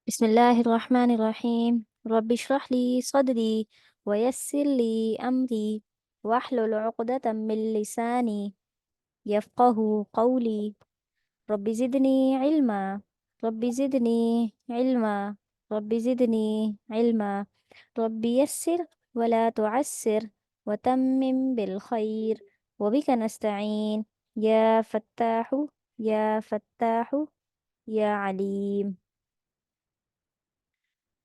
بسم الله الرحمن الرحيم رب اشرح لي صدري ويسر لي أمري واحلل عقدة من لساني يفقه قولي رب زدني علما رب زدني علما رب زدني علما رب يسر ولا تعسر وتمم بالخير وبك نستعين يا فتاح يا فتاح يا عليم।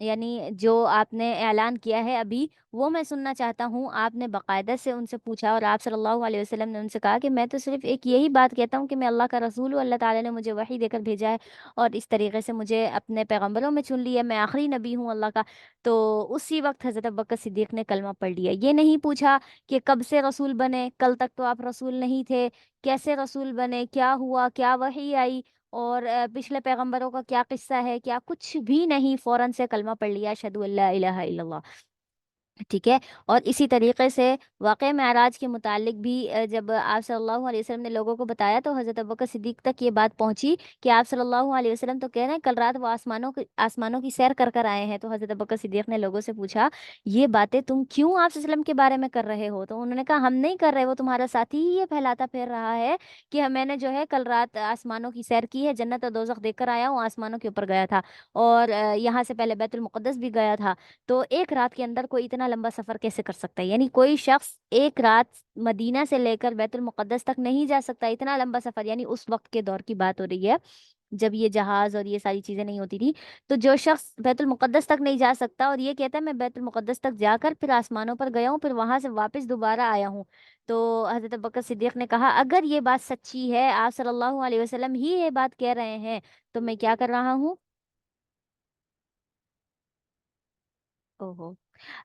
یعنی جو آپ نے اعلان کیا ہے ابھی، وہ میں سننا چاہتا ہوں۔ آپ نے باقاعدہ سے ان سے پوچھا اور آپ صلی اللہ علیہ وسلم نے ان سے کہا کہ میں تو صرف ایک یہی بات کہتا ہوں کہ میں اللہ کا رسول ہوں، اللہ تعالیٰ نے مجھے وحی دے کر بھیجا ہے اور اس طریقے سے مجھے اپنے پیغمبروں میں چن لیا، میں آخری نبی ہوں اللہ کا۔ تو اسی وقت حضرت ابوبکر صدیق نے کلمہ پڑھ لیا۔ یہ نہیں پوچھا کہ کب سے رسول بنے، کل تک تو آپ رسول نہیں تھے، کیسے رسول بنے، کیا ہوا، کیا وحی آئی، اور پچھلے پیغمبروں کا کیا قصہ ہے، کیا کچھ بھی نہیں، فوراً سے کلمہ پڑھ لیا، اشہد ان لا الہ الا اللہ۔ ٹھیک ہے۔ اور اسی طریقے سے واقعہ معراج کے متعلق بھی جب آپ صلی اللہ علیہ وسلم نے لوگوں کو بتایا تو حضرت ابوبکر صدیق تک یہ بات پہنچی کہ آپ صلی اللہ علیہ وسلم تو کہہ رہے ہیں کل رات وہ آسمانوں کی سیر کر کر آئے ہیں۔ تو حضرت ابوبکر صدیق نے لوگوں سے پوچھا یہ باتیں تم کیوں آپ صلی اللہ علیہ وسلم کے بارے میں کر رہے ہو؟ تو انہوں نے کہا ہم نہیں کر رہے، وہ تمہارا ساتھی ہی یہ پھیلاتا پھر رہا ہے کہ میں نے جو ہے کل رات آسمانوں کی سیر کی ہے، جنت اور دوزخ دیکھ کر آیا ہوں، آسمانوں کے اوپر گیا تھا اور یہاں سے پہلے بیت المقدس بھی گیا تھا۔ تو ایک رات کے اندر کوئی اتنا لمبا سفر کیسے کر سکتا ہے؟ یعنی کوئی شخص ایک رات مدینہ سے لے کر بیت المقدس تک نہیں جا سکتا، اتنا لمبا سفر، یعنی اس وقت کے دور کی بات ہو رہی ہے جب یہ جہاز اور یہ ساری چیزیں نہیں ہوتی تھی۔ تو جو شخص بیت المقدس تک نہیں جا سکتا اور یہ کہتا ہے میں بیت المقدس تک جا کر پھر آسمانوں پر گیا ہوں، پھر وہاں سے واپس دوبارہ آیا ہوں، تو حضرت بکر صدیق نے کہا اگر یہ بات سچی ہے، آپ صلی اللہ علیہ وسلم ہی یہ بات کہہ رہے ہیں، تو میں کیا کر رہا ہوں؟ اوہو،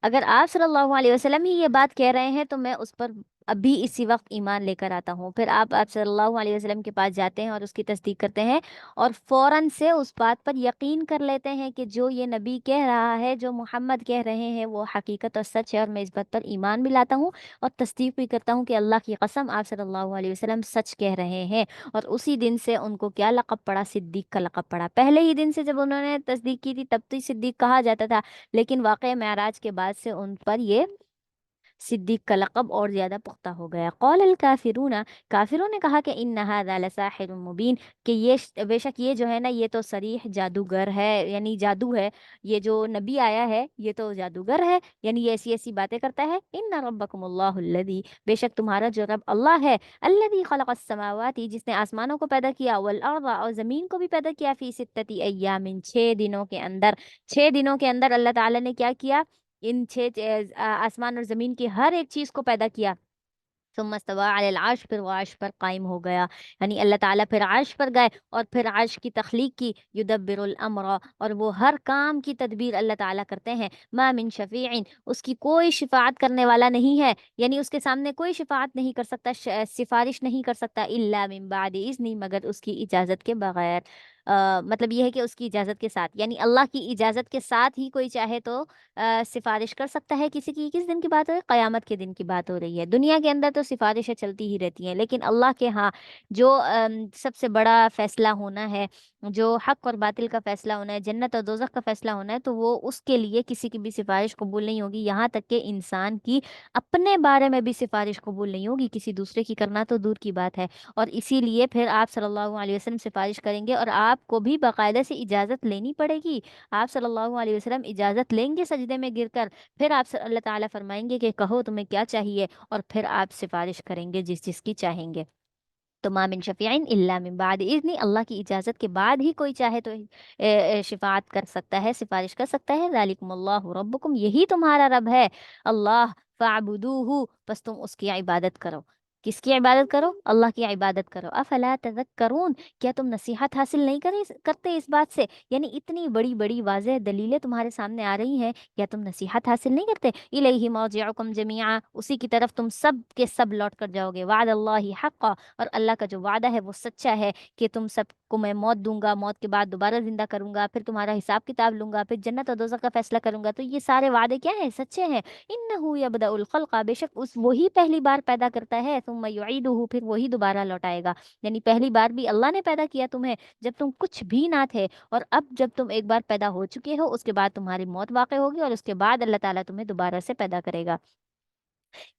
اگر آپ صلی اللہ علیہ وسلم ہی یہ بات کہہ رہے ہیں تو میں اس پر ابھی اسی وقت ایمان لے کر آتا ہوں۔ پھر آپ صلی اللہ علیہ وسلم کے پاس جاتے ہیں اور اس کی تصدیق کرتے ہیں اور فوراً سے اس بات پر یقین کر لیتے ہیں کہ جو یہ نبی کہہ رہا ہے، جو محمد کہہ رہے ہیں، وہ حقیقت اور سچ ہے، اور میں اس بات پر ایمان بھی لاتا ہوں اور تصدیق بھی کرتا ہوں کہ اللہ کی قسم آپ صلی اللہ علیہ وسلم سچ کہہ رہے ہیں۔ اور اسی دن سے ان کو کیا لقب پڑا؟ صدیق کا لقب پڑا۔ پہلے ہی دن سے جب انہوں نے تصدیق کی تھی تب تو صدیق کہا جاتا تھا، لیکن واقعہ معراج کے بعد سے ان پر یہ صدیق کا لقب اور زیادہ پختہ ہو گیا۔ قول الکافرون، کافروں نے کہا کہ ان ھذا لساحر مبین، کہ یہ بے شک یہ جو ہے نا یہ تو صریح جادوگر ہے، یعنی جادو ہے، یہ جو نبی آیا ہے یہ تو جادوگر ہے، یعنی یہ ایسی ایسی باتیں کرتا ہے۔ ان ربکم اللہ الذی، بے شک تمہارا جو رب اللہ ہے، الذی خلق السماوات، جس نے آسمانوں کو پیدا کیا، والارض، اور زمین کو بھی پیدا کیا، فی ستۃ ایام، 6 دنوں کے اندر۔ 6 دنوں کے اندر اللہ تعالیٰ نے کیا کیا؟ ان آسمان اور زمین کی ہر ایک چیز کو پیدا کیا۔ ثم استوى علی العرش، پھر وہ عرش پر قائم ہو گیا، یعنی اللہ تعالیٰ پھر عرش پر گئے اور پھر عرش کی تخلیق کی، یدبر الامر، اور وہ ہر کام کی تدبیر اللہ تعالیٰ کرتے ہیں۔ ما من شفیع، اس کی کوئی شفاعت کرنے والا نہیں ہے، یعنی اس کے سامنے کوئی شفاعت نہیں کر سکتا، سفارش نہیں کر سکتا، الا من بعد اذن، مگر اس کی اجازت کے بغیر۔ مطلب یہ ہے کہ اس کی اجازت کے ساتھ، یعنی اللہ کی اجازت کے ساتھ ہی کوئی چاہے تو سفارش کر سکتا ہے کسی کی۔ کس دن کی بات ہو رہی ہے؟ قیامت کے دن کی بات ہو رہی ہے۔ دنیا کے اندر تو سفارشیں چلتی ہی رہتی ہیں، لیکن اللہ کے ہاں جو سب سے بڑا فیصلہ ہونا ہے، جو حق اور باطل کا فیصلہ ہونا ہے، جنت اور دوزخ کا فیصلہ ہونا ہے، تو وہ اس کے لیے کسی کی بھی سفارش قبول نہیں ہوگی، یہاں تک کہ انسان کی اپنے بارے میں بھی سفارش قبول نہیں ہوگی، کسی دوسرے کی کرنا تو دور کی بات ہے۔ اور اسی لیے پھر آپ صلی اللہ علیہ وسلم سفارش کریں گے اور آپ کو بھی باقاعدہ سے اجازت لینی پڑے گی۔ آپ صلی اللہ علیہ وسلم اجازت لیں گے سجدے میں گر کر، پھر آپ سے اللہ تعالیٰ فرمائیں گے کہ کہو تمہیں کیا چاہیے، اور پھر آپ سفارش کریں گے جس جس کی چاہیں گے۔ تو ما من شفیع الا من بعد اذن، اللہ کی اجازت کے بعد ہی کوئی چاہے تو شفاعت کر سکتا ہے، سفارش کر سکتا ہے۔ ذالکم اللہ ربکم، یہی تمہارا رب ہے اللہ، فاعبدوہ، پس تم اس کی عبادت کرو۔ کس کی عبادت کرو؟ اللہ کی عبادت کرو۔ افلا تذکرون، کیا تم نصیحت حاصل نہیں کرتے اس بات سے؟ یعنی اتنی بڑی بڑی واضح دلیلیں تمہارے سامنے آ رہی ہیں، کیا تم نصیحت حاصل نہیں کرتے؟ الیہ مرجعکم جمیعا، اسی کی طرف تم سب کے سب لوٹ کر جاؤ گے۔ وعد اللہ حقا، اور اللہ کا جو وعدہ ہے وہ سچا ہے کہ تم سب کو میں موت دوں گا، موت کے بعد دوبارہ زندہ کروں گا، پھر تمہارا حساب کتاب لوں گا، پھر جنت اور دوزخ کا فیصلہ کروں گا۔ تو یہ سارے وعدے کیا ہیں؟ سچے ہیں۔ انہ یبدأ الخلق، بے شک اس وہی پہلی بار پیدا کرتا ہے، ثم یعیدہ، پھر وہی دوبارہ لوٹائے گا۔ یعنی پہلی بار بھی اللہ نے پیدا کیا تمہیں جب تم کچھ بھی نہ تھے، اور اب جب تم ایک بار پیدا ہو چکے ہو، اس کے بعد تمہاری موت واقع ہوگی اور اس کے بعد اللہ تعالیٰ تمہیں دوبارہ سے پیدا کرے گا۔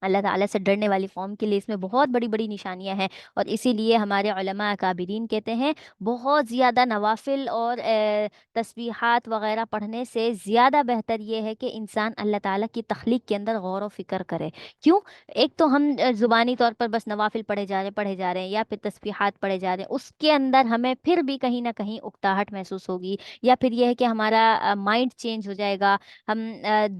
اللہ تعالیٰ سے ڈرنے والی قوم کے لیے اس میں بہت بڑی بڑی نشانیاں ہیں، اور اسی لیے ہمارے علماء اکابرین کہتے ہیں بہت زیادہ نوافل اور تسبیحات وغیرہ پڑھنے سے زیادہ بہتر یہ ہے کہ انسان اللہ تعالیٰ کی تخلیق کے اندر غور و فکر کرے۔ کیوں؟ ایک تو ہم زبانی طور پر بس نوافل پڑھے جا رہے ہیں یا پھر تسبیحات پڑھے جا رہے ہیں، اس کے اندر ہمیں پھر بھی کہیں نہ کہیں اکتاہٹ محسوس ہوگی، یا پھر یہ ہے کہ ہمارا مائنڈ چینج ہو جائے گا، ہم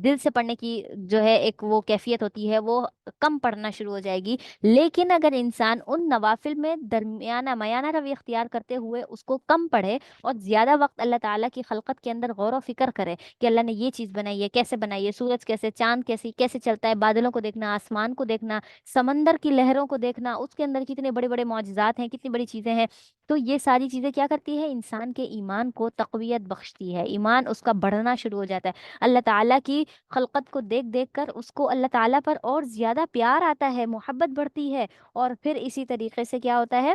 دل سے پڑھنے کی جو ہے ایک وہ کیفیت ہوتی ہے وہ کم پڑھنا شروع ہو جائے گی۔ لیکن اگر انسان ان نوافل میں درمیانہ میانہ روی اختیار کرتے ہوئے اس کو کم پڑھے اور زیادہ وقت اللہ تعالیٰ کی خلقت کے اندر غور و فکر کرے کہ اللہ نے یہ چیز بنائی ہے، کیسے بنائی ہے، سورج کیسے، چاند کیسے کیسے چلتا ہے، بادلوں کو دیکھنا، آسمان کو دیکھنا، سمندر کی لہروں کو دیکھنا، اس کے اندر کتنے بڑے بڑے معجزات ہیں، کتنی بڑی چیزیں ہیں، تو یہ ساری چیزیں کیا کرتی ہے؟ انسان کے ایمان کو تقویت بخشتی ہے، ایمان اس کا بڑھنا شروع ہو جاتا ہے۔ اللہ تعالیٰ کی خلقت کو دیکھ دیکھ کر اس کو اللہ تعالیٰ پر اور زیادہ پیار آتا ہے، محبت بڑھتی ہے، اور پھر اسی طریقے سے کیا ہوتا ہے؟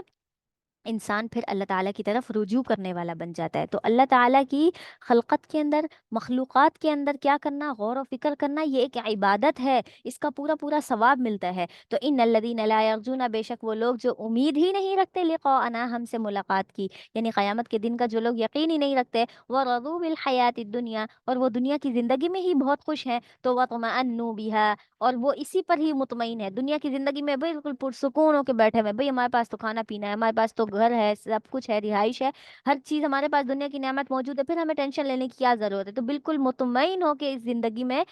انسان پھر اللہ تعالیٰ کی طرف رجوع کرنے والا بن جاتا ہے۔ تو اللہ تعالیٰ کی خلقت کے اندر، مخلوقات کے اندر کیا کرنا؟ غور و فکر کرنا، یہ ایک عبادت ہے، اس کا پورا پورا ثواب ملتا ہے۔ تو ان الذین لا یرجون، بے شک وہ لوگ جو امید ہی نہیں رکھتے، لقاءنا، ہم سے ملاقات کی، یعنی قیامت کے دن کا جو لوگ یقین ہی نہیں رکھتے، ورضوا بالحیات الدنیا، اور وہ دنیا کی زندگی میں ہی بہت خوش ہیں، تو وطمئنوا بها، اور وہ اسی پر ہی مطمئن ہے، دنیا کی زندگی میں بالکل پرسکون ہو کے بیٹھے ہوئے، بھئی ہمارے پاس تو کھانا پینا ہے، ہمارے پاس تو گھر ہے، سب کچھ ہے، رہائش ہے، ہر چیز ہمارے پاس دنیا کی نعمت موجود ہے، پھر ہمیں ٹینشن لینے کی کیا ضرورت ہے؟ تو بالکل مطمئن ہو کے اس زندگی میں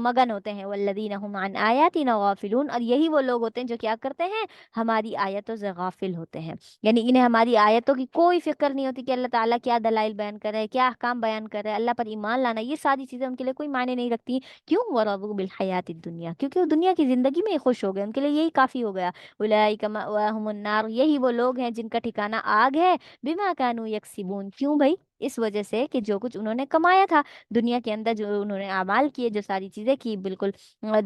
مگن ہوتے ہیں۔ والذین هم عن آیاتنا غافلون، اور یہی وہ لوگ ہوتے ہیں جو کیا کرتے ہیں؟ ہماری آیتوں سے غافل ہوتے ہیں، یعنی انہیں ہماری آیتوں کی کوئی فکر نہیں ہوتی کہ اللہ تعالیٰ کیا دلائل بیان کر رہے ہیں، کیا احکام بیان کر رہے ہیں، اللہ پر ایمان لانا، یہ ساری چیزیں ان کے لیے کوئی معنی نہیں رکھتی۔ کیوں؟ ورضوا بالحیات الدنیا، کیونکہ وہ دنیا کی زندگی میں ہی خوش ہو گئے، ان کے لیے یہی کافی ہو گیا۔ اولئک مأواہم النار، یہی وہ لوگ ہیں جن کا ٹھکانہ آگ ہے، بما کانوا یکسبون، کیوں بھائی؟ اس وجہ سے کہ جو کچھ انہوں نے کمایا تھا دنیا کے اندر، جو انہوں نے اعمال کیے، جو ساری چیزیں کی، بالکل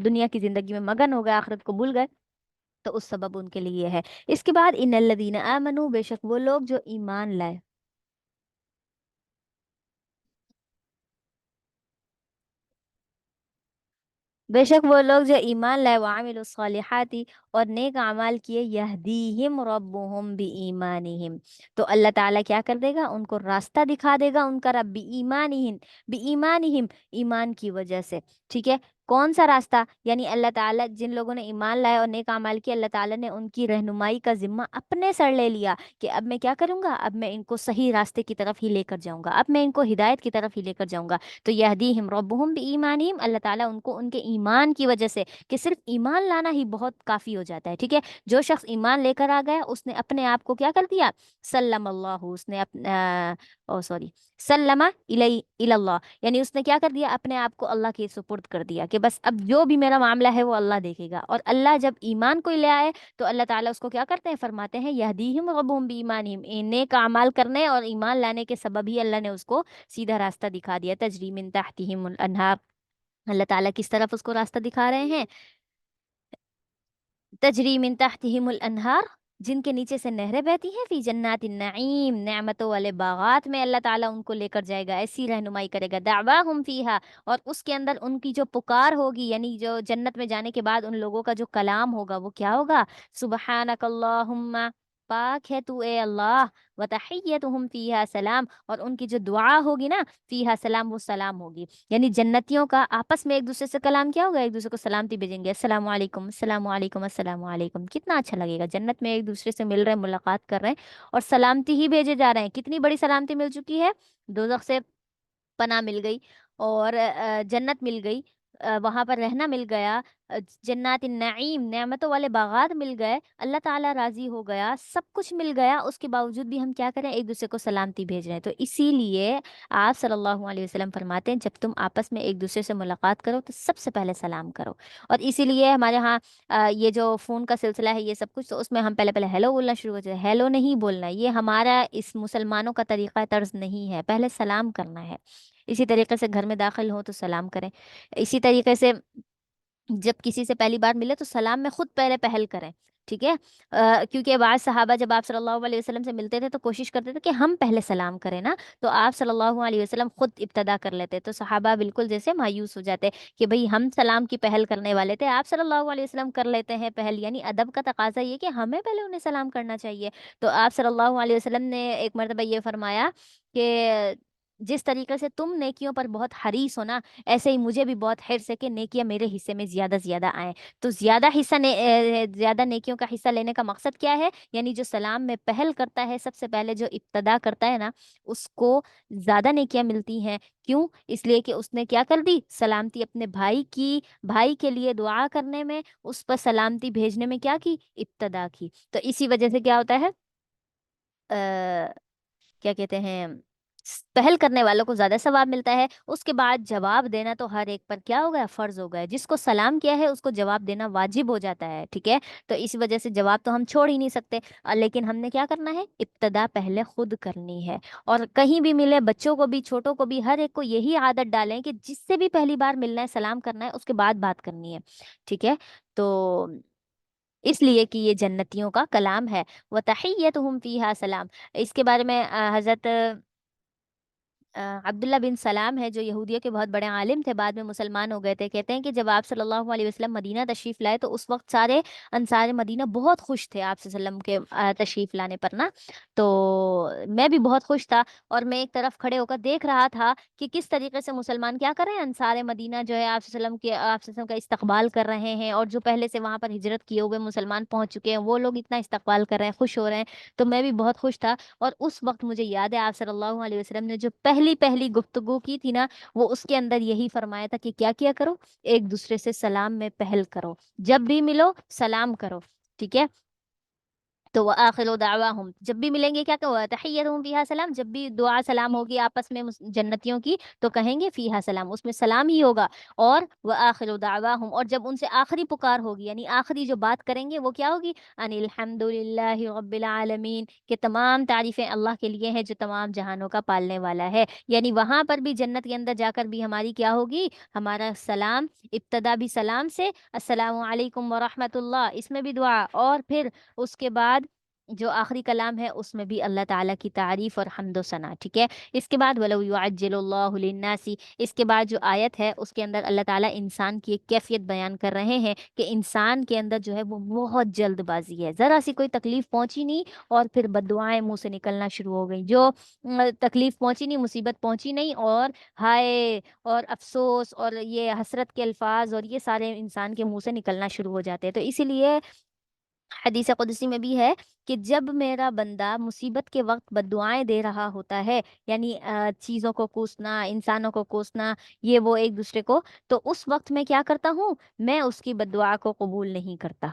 دنیا کی زندگی میں مگن ہو گئے، آخرت کو بھول گئے، تو اس سبب ان کے لیے ہے۔ اس کے بعد ان الذین آمنوا، بے شک وہ لوگ جو ایمان لائے، بے شک وہ لوگ جو ایمان لائے، وعملوا الصالحات، اور نیک اعمال کیے، یہدیہم ربہم بایمانہم، تو اللہ تعالیٰ کیا کر دے گا؟ ان کو راستہ دکھا دے گا ان کا رب، بایمانہم، ایمان کی وجہ سے، ٹھیک ہے؟ کون سا راستہ؟ یعنی اللہ تعالیٰ، جن لوگوں نے ایمان لائے اور نیک اعمال کیے، اللہ تعالیٰ نے ان کی رہنمائی کا ذمہ اپنے سر لے لیا کہ اب میں کیا کروں گا؟ اب میں ان کو صحیح راستے کی طرف ہی لے کر جاؤں گا، اب میں ان کو ہدایت کی طرف ہی لے کر جاؤں گا۔ تو یہدیہم ربہم بایمانہم، اللہ تعالیٰ ان کو ان کے ایمان کی وجہ سے، کہ صرف ایمان لانا ہی بہت کافی ہو جاتا ہے، ٹھیک ہے؟ جو شخص ایمان لے کر آ گیا، اس نے اپنے آپ کو کیا کر دیا؟ سلم اللہ، اس نے اپنا او سوری سلم الی اللہ، یعنی اس نے کیا کر دیا؟ اپنے آپ کو اللہ کے سپرد کر دیا کہ بس اب جو بھی میرا معاملہ ہے وہ اللہ دیکھے گا۔ اور اللہ جب ایمان کو لے آئے تو اللہ تعالیٰ اس کو کیا کرتے ہیں؟ فرماتے ہیں یہدیہم ربہم بایمانہم، نیک اعمال کرنے اور ایمان لانے کے سبب ہی اللہ نے اس کو سیدھا راستہ دکھا دیا۔ تجری من تحتہم الانہار، اللہ تعالیٰ کس طرف اس کو راستہ دکھا رہے ہیں؟ تجری من تحتہم الانہار، جن کے نیچے سے نہریں بہتی ہیں، فی جنات النعیم، نعمتوں والے باغات میں اللہ تعالیٰ ان کو لے کر جائے گا، ایسی رہنمائی کرے گا۔ دعواہم فیہا، اور اس کے اندر ان کی جو پکار ہوگی، یعنی جو جنت میں جانے کے بعد ان لوگوں کا جو کلام ہوگا وہ کیا ہوگا؟ سبحانک اللہم، پاک ہے تو اے اللہ، وتحیتہم فیہا سلام، اور ان کی جو دعا ہوگی نا، فیہا سلام، وہ سلام ہوگی، یعنی جنتیوں کا آپس میں ایک دوسرے سے کلام کیا ہوگا؟ ایک دوسرے کو سلامتی بھیجیں گے، السلام علیکم، السلام علیکم، السلام علیکم، کتنا اچھا لگے گا جنت میں ایک دوسرے سے مل رہے ہیں، ملاقات کر رہے ہیں اور سلامتی ہی بھیجے جا رہے ہیں۔ کتنی بڑی سلامتی مل چکی ہے! دوزخ سے پناہ مل گئی، اور جنت مل گئی، وہاں پر رہنا مل گیا، جنات النعیم، نعمتوں والے باغات مل گئے، اللہ تعالیٰ راضی ہو گیا، سب کچھ مل گیا، اس کے باوجود بھی ہم کیا کریں؟ ایک دوسرے کو سلامتی بھیج رہے ہیں۔ تو اسی لیے آپ صلی اللہ علیہ وسلم فرماتے ہیں جب تم آپس میں ایک دوسرے سے ملاقات کرو تو سب سے پہلے سلام کرو، اور اسی لیے ہمارے ہاں یہ جو فون کا سلسلہ ہے، یہ سب کچھ، تو اس میں ہم پہلے ہیلو بولنا شروع ہوتے ہیں، ہیلو نہیں بولنا، یہ ہمارا اس مسلمانوں کا طریقہ طرز نہیں ہے، پہلے سلام کرنا ہے۔ اسی طریقے سے گھر میں داخل ہو تو سلام کریں، اسی طریقے سے جب کسی سے پہلی بار ملے تو سلام میں خود پہلے پہل کریں، ٹھیک ہے، کیونکہ بعض صحابہ جب آپ صلی اللہ علیہ وسلم سے ملتے تھے تو کوشش کرتے تھے کہ ہم پہلے سلام کریں نا، تو آپ صلی اللہ علیہ وسلم خود ابتدا کر لیتے، تو صحابہ بالکل جیسے مایوس ہو جاتے کہ بھئی ہم سلام کی پہل کرنے والے تھے، آپ صلی اللہ علیہ وسلم کر لیتے ہیں پہل، یعنی ادب کا تقاضا یہ کہ ہمیں پہلے انہیں سلام کرنا چاہیے۔ تو آپ صلی اللہ علیہ وسلم نے ایک مرتبہ یہ فرمایا کہ جس طریقے سے تم نیکیوں پر بہت حریص ہو نا، ایسے ہی مجھے بھی بہت حرص ہے کہ نیکیاں میرے حصے میں زیادہ زیادہ آئیں۔ تو زیادہ حصہ زیادہ نیکیوں کا حصہ لینے کا مقصد کیا ہے؟ یعنی جو سلام میں پہل کرتا ہے، سب سے پہلے جو ابتدا کرتا ہے نا، اس کو زیادہ نیکیاں ملتی ہیں۔ کیوں؟ اس لیے کہ اس نے کیا کر دی؟ سلامتی اپنے بھائی کی، بھائی کے لیے دعا کرنے میں، اس پر سلامتی بھیجنے میں کیا کی؟ ابتدا کی۔ تو اسی وجہ سے کیا ہوتا ہے، کیا کہتے ہیں، پہل کرنے والوں کو زیادہ ثواب ملتا ہے۔ اس کے بعد جواب دینا تو ہر ایک پر کیا ہو گیا؟ فرض ہو گیا، جس کو سلام کیا ہے اس کو جواب دینا واجب ہو جاتا ہے، ٹھیک ہے؟ تو اس وجہ سے جواب تو ہم چھوڑ ہی نہیں سکتے، لیکن ہم نے کیا کرنا ہے؟ ابتدا پہلے خود کرنی ہے۔ اور کہیں بھی ملے، بچوں کو بھی، چھوٹوں کو بھی، ہر ایک کو یہی عادت ڈالیں کہ جس سے بھی پہلی بار ملنا ہے، سلام کرنا ہے، اس کے بعد بات کرنی ہے، ٹھیک ہے؟ تو اس لیے کہ یہ جنتیوں کا کلام ہے، وَتَحِيَّتُهُمْ فِيهَا سلام۔ اس کے بارے میں حضرت عبداللہ بن سلام ہے جو یہودیوں کے بہت بڑے عالم تھے، بعد میں مسلمان ہو گئے تھے، کہتے ہیں کہ جب آپ صلی اللہ علیہ وسلم مدینہ تشریف لائے تو اس وقت سارے انصار مدینہ بہت خوش تھے آپ صلی اللہ علیہ وسلم کے تشریف لانے پر نا۔ تو میں بھی بہت خوش تھا، اور میں ایک طرف کھڑے ہو کر دیکھ رہا تھا کہ کس طریقے سے مسلمان کیا کر رہے ہیں، انصار مدینہ جو ہے آپ صلی اللہ علیہ وسلم کے، آپ صلی اللہ علیہ وسلم کا استقبال کر رہے ہیں، اور جو پہلے سے وہاں پر ہجرت کیے ہوئے مسلمان پہنچ چکے ہیں وہ لوگ اتنا استقبال کر رہے ہیں، خوش ہو رہے ہیں۔ تو میں بھی بہت خوش تھا، اور اس وقت مجھے یاد ہے آپ صلی اللہ علیہ وسلم نے جو پہلی پہلی گفتگو کی تھی نا، وہ اس کے اندر یہی فرمایا تھا کہ کیا کیا کرو؟ ایک دوسرے سے سلام میں پہل کرو، جب بھی ملو سلام کرو، ٹھیک ہے؟ تو وآخر دعواہم، جب بھی ملیں گے کیا کہ تحیتہم فیہا سلام، جب بھی دعا سلام ہوگی آپس میں جنتیوں کی تو کہیں گے فیہا سلام، اس میں سلام ہی ہوگا۔ اور وآخر دعواہم، اور جب ان سے آخری پکار ہوگی، یعنی آخری جو بات کریں گے وہ کیا ہوگی؟ ان الحمد للہ رب العالمین، کہ تمام تعریفیں اللہ کے لیے ہیں جو تمام جہانوں کا پالنے والا ہے۔ یعنی وہاں پر بھی جنت کے اندر جا کر بھی ہماری کیا ہوگی؟ ہمارا سلام، ابتدا بھی سلام سے، السلام علیکم ورحمۃ اللہ، اس میں بھی دعا، اور پھر اس کے بعد جو آخری کلام ہے اس میں بھی اللہ تعالیٰ کی تعریف اور حمد و ثنا، ٹھیک ہے؟ اس کے بعد وَلَوْ يُعَجِّلُ اللَّهُ لِلنَّاسِ، اس کے بعد جو آیت ہے اس کے اندر اللہ تعالیٰ انسان کی ایک کیفیت بیان کر رہے ہیں کہ انسان کے اندر جو ہے وہ بہت جلد بازی ہے، ذرا سی کوئی تکلیف پہنچی نہیں اور پھر بددعائیں منہ سے نکلنا شروع ہو گئی، جو تکلیف پہنچی نہیں، مصیبت پہنچی نہیں، اور ہائے اور افسوس اور یہ حسرت کے الفاظ اور یہ سارے انسان کے منہ سے نکلنا شروع ہو جاتے ہیں۔ تو اسی لیے حدیث قدسی میں بھی ہے کہ جب میرا بندہ مصیبت کے وقت بددعائیں دے رہا ہوتا ہے، یعنی چیزوں کو کوسنا، انسانوں کو کوسنا، یہ وہ ایک دوسرے کو، تو اس وقت میں کیا کرتا ہوں؟ میں اس کی بددعا کو قبول نہیں کرتا،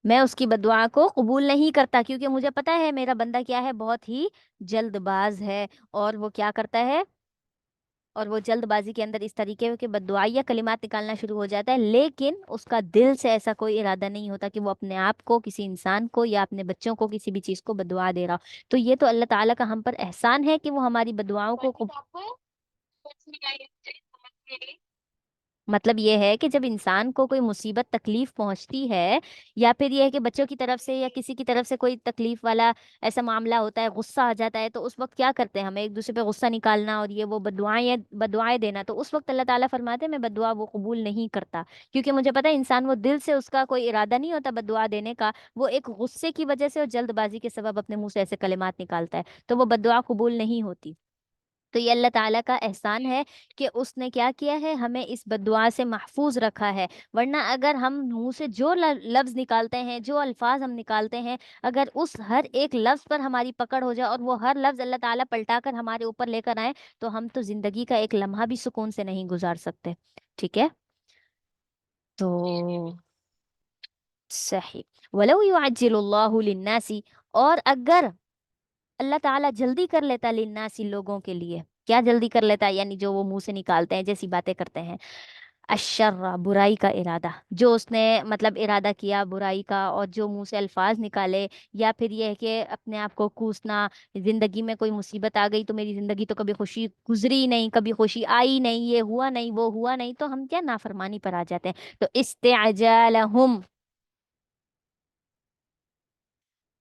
میں اس کی بددعا کو قبول نہیں کرتا، کیونکہ مجھے پتا ہے میرا بندہ کیا ہے، بہت ہی جلد باز ہے، اور وہ کیا کرتا ہے، اور وہ جلد بازی کے اندر اس طریقے کے بددعائیہ کلمات نکالنا شروع ہو جاتا ہے، لیکن اس کا دل سے ایسا کوئی ارادہ نہیں ہوتا کہ وہ اپنے آپ کو، کسی انسان کو یا اپنے بچوں کو، کسی بھی چیز کو بددعا دے رہا ہو۔ تو یہ تو اللہ تعالیٰ کا ہم پر احسان ہے کہ وہ ہماری بددعاؤں کو مطلب یہ ہے کہ جب انسان کو کوئی مصیبت تکلیف پہنچتی ہے، یا پھر یہ ہے کہ بچوں کی طرف سے یا کسی کی طرف سے کوئی تکلیف والا ایسا معاملہ ہوتا ہے، غصہ آ جاتا ہے، تو اس وقت کیا کرتے ہیں؟ ہمیں ایک دوسرے پہ غصہ نکالنا اور یہ وہ بددعائیں دینا، تو اس وقت اللہ تعالیٰ فرماتے ہیں میں بددعا وہ قبول نہیں کرتا، کیونکہ مجھے پتا ہے انسان وہ دل سے اس کا کوئی ارادہ نہیں ہوتا بددعا دینے کا، وہ ایک غصے کی وجہ سے اور جلد بازی کے سبب اپنے منہ سے ایسے کلمات نکالتا ہے، تو وہ بددعا قبول نہیں ہوتی۔ تو یہ اللہ تعالیٰ کا احسان ہے کہ اس نے کیا کیا ہے، ہمیں اس بددعا سے محفوظ رکھا ہے، ورنہ اگر ہم منہ سے جو لفظ نکالتے ہیں، جو الفاظ ہم نکالتے ہیں، اگر اس ہر ایک لفظ پر ہماری پکڑ ہو جائے اور وہ ہر لفظ اللہ تعالیٰ پلٹا کر ہمارے اوپر لے کر آئے، تو ہم تو زندگی کا ایک لمحہ بھی سکون سے نہیں گزار سکتے، ٹھیک ہے؟ تو صحیح، وَلَوْ يُعَجِّلُ اللَّهُ لِلنَّاسِ، اور اگر اللہ تعالیٰ جلدی کر لیتا للناس، لوگوں کے لیے کیا جلدی کر لیتا؟ یعنی جو وہ منہ سے نکالتے ہیں، جیسی باتیں کرتے ہیں، الشر، برائی کا ارادہ، جو اس نے مطلب ارادہ کیا برائی کا، اور جو منہ سے الفاظ نکالے، یا پھر یہ ہے کہ اپنے آپ کو کوسنا، زندگی میں کوئی مصیبت آ گئی تو میری زندگی تو کبھی خوشی گزری نہیں، کبھی خوشی آئی نہیں، یہ ہوا نہیں، وہ ہوا نہیں، تو ہم کیا نافرمانی پر آ جاتے ہیں۔ تو استعجالہم،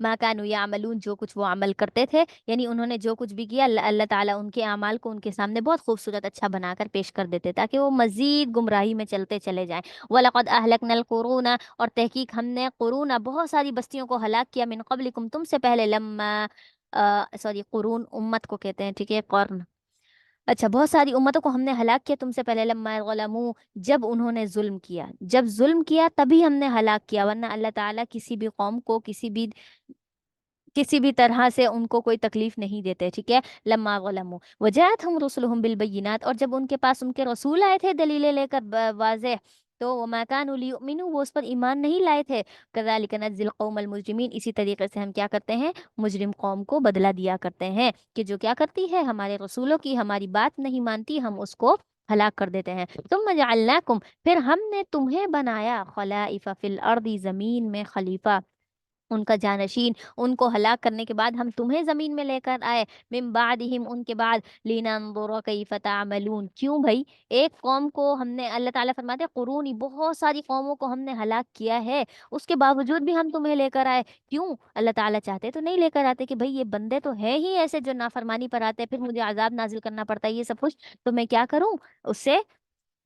ما کانوا یعملون، جو کچھ وہ عمل کرتے تھے، یعنی انہوں نے جو کچھ بھی کیا، اللہ اللہ تعالیٰ ان کے اعمال کو ان کے سامنے بہت خوبصورت اچھا بنا کر پیش کر دیتے تاکہ وہ مزید گمراہی میں چلتے چلے جائیں۔ وَلَقَدْ أَهْلَكْنَا الْقُرُونَ، اور تحقیق ہم نے قرون بہت ساری بستیوں کو ہلاک کیا، من قبلکم تم سے پہلے، لما سوری قرون امت کو کہتے ہیں، ٹھیک ہے، قرن، اچھا بہت ساری امتوں کو ہم نے ہلاک کیا تم سے پہلے، لما ظلموا، جب انہوں نے ظلم کیا، جب ظلم کیا تبھی ہم نے ہلاک کیا، ورنہ اللہ تعالیٰ کسی بھی قوم کو کسی بھی طرح سے ان کو کوئی تکلیف نہیں دیتے، ٹھیک ہے، لما غلموا وجاءتهم رسلهم بالبينات، اور جب ان کے پاس ان کے رسول آئے تھے دلیلیں لے کر واضح، تو وما كانوا ليؤمنوا، وہ اس پر ایمان نہیں لائے تھے، كذلك نجزي القوم المجرمين، اسی طریقے سے ہم کیا کرتے ہیں، مجرم قوم کو بدلہ دیا کرتے ہیں، کہ جو کیا کرتی ہے، ہمارے رسولوں کی ہماری بات نہیں مانتی، ہم اس کو ہلاک کر دیتے ہیں۔ ثم جعلناكم، پھر ہم نے تمہیں بنایا، خلائف فی الارض، زمین میں خلیفہ، ان کا جانشین، ان کو ہلاک کرنے کے بعد ہم تمہیں زمین میں لے کر آئے، من بعدہم، ان کے بعد، لننظر کیف تعملون، کیوں بھائی، ایک قوم کو ہم نے، اللہ تعالیٰ فرماتے ہیں قرونی، بہت ساری قوموں کو ہم نے ہلاک کیا ہے، اس کے باوجود بھی ہم تمہیں لے کر آئے، کیوں، اللہ تعالیٰ چاہتے تو نہیں لے کر آتے، کہ بھائی یہ بندے تو ہے ہی ایسے جو نافرمانی پر آتے ہیں، پھر مجھے عذاب نازل کرنا پڑتا ہے، یہ سب کچھ تو میں کیا کروں، اس سے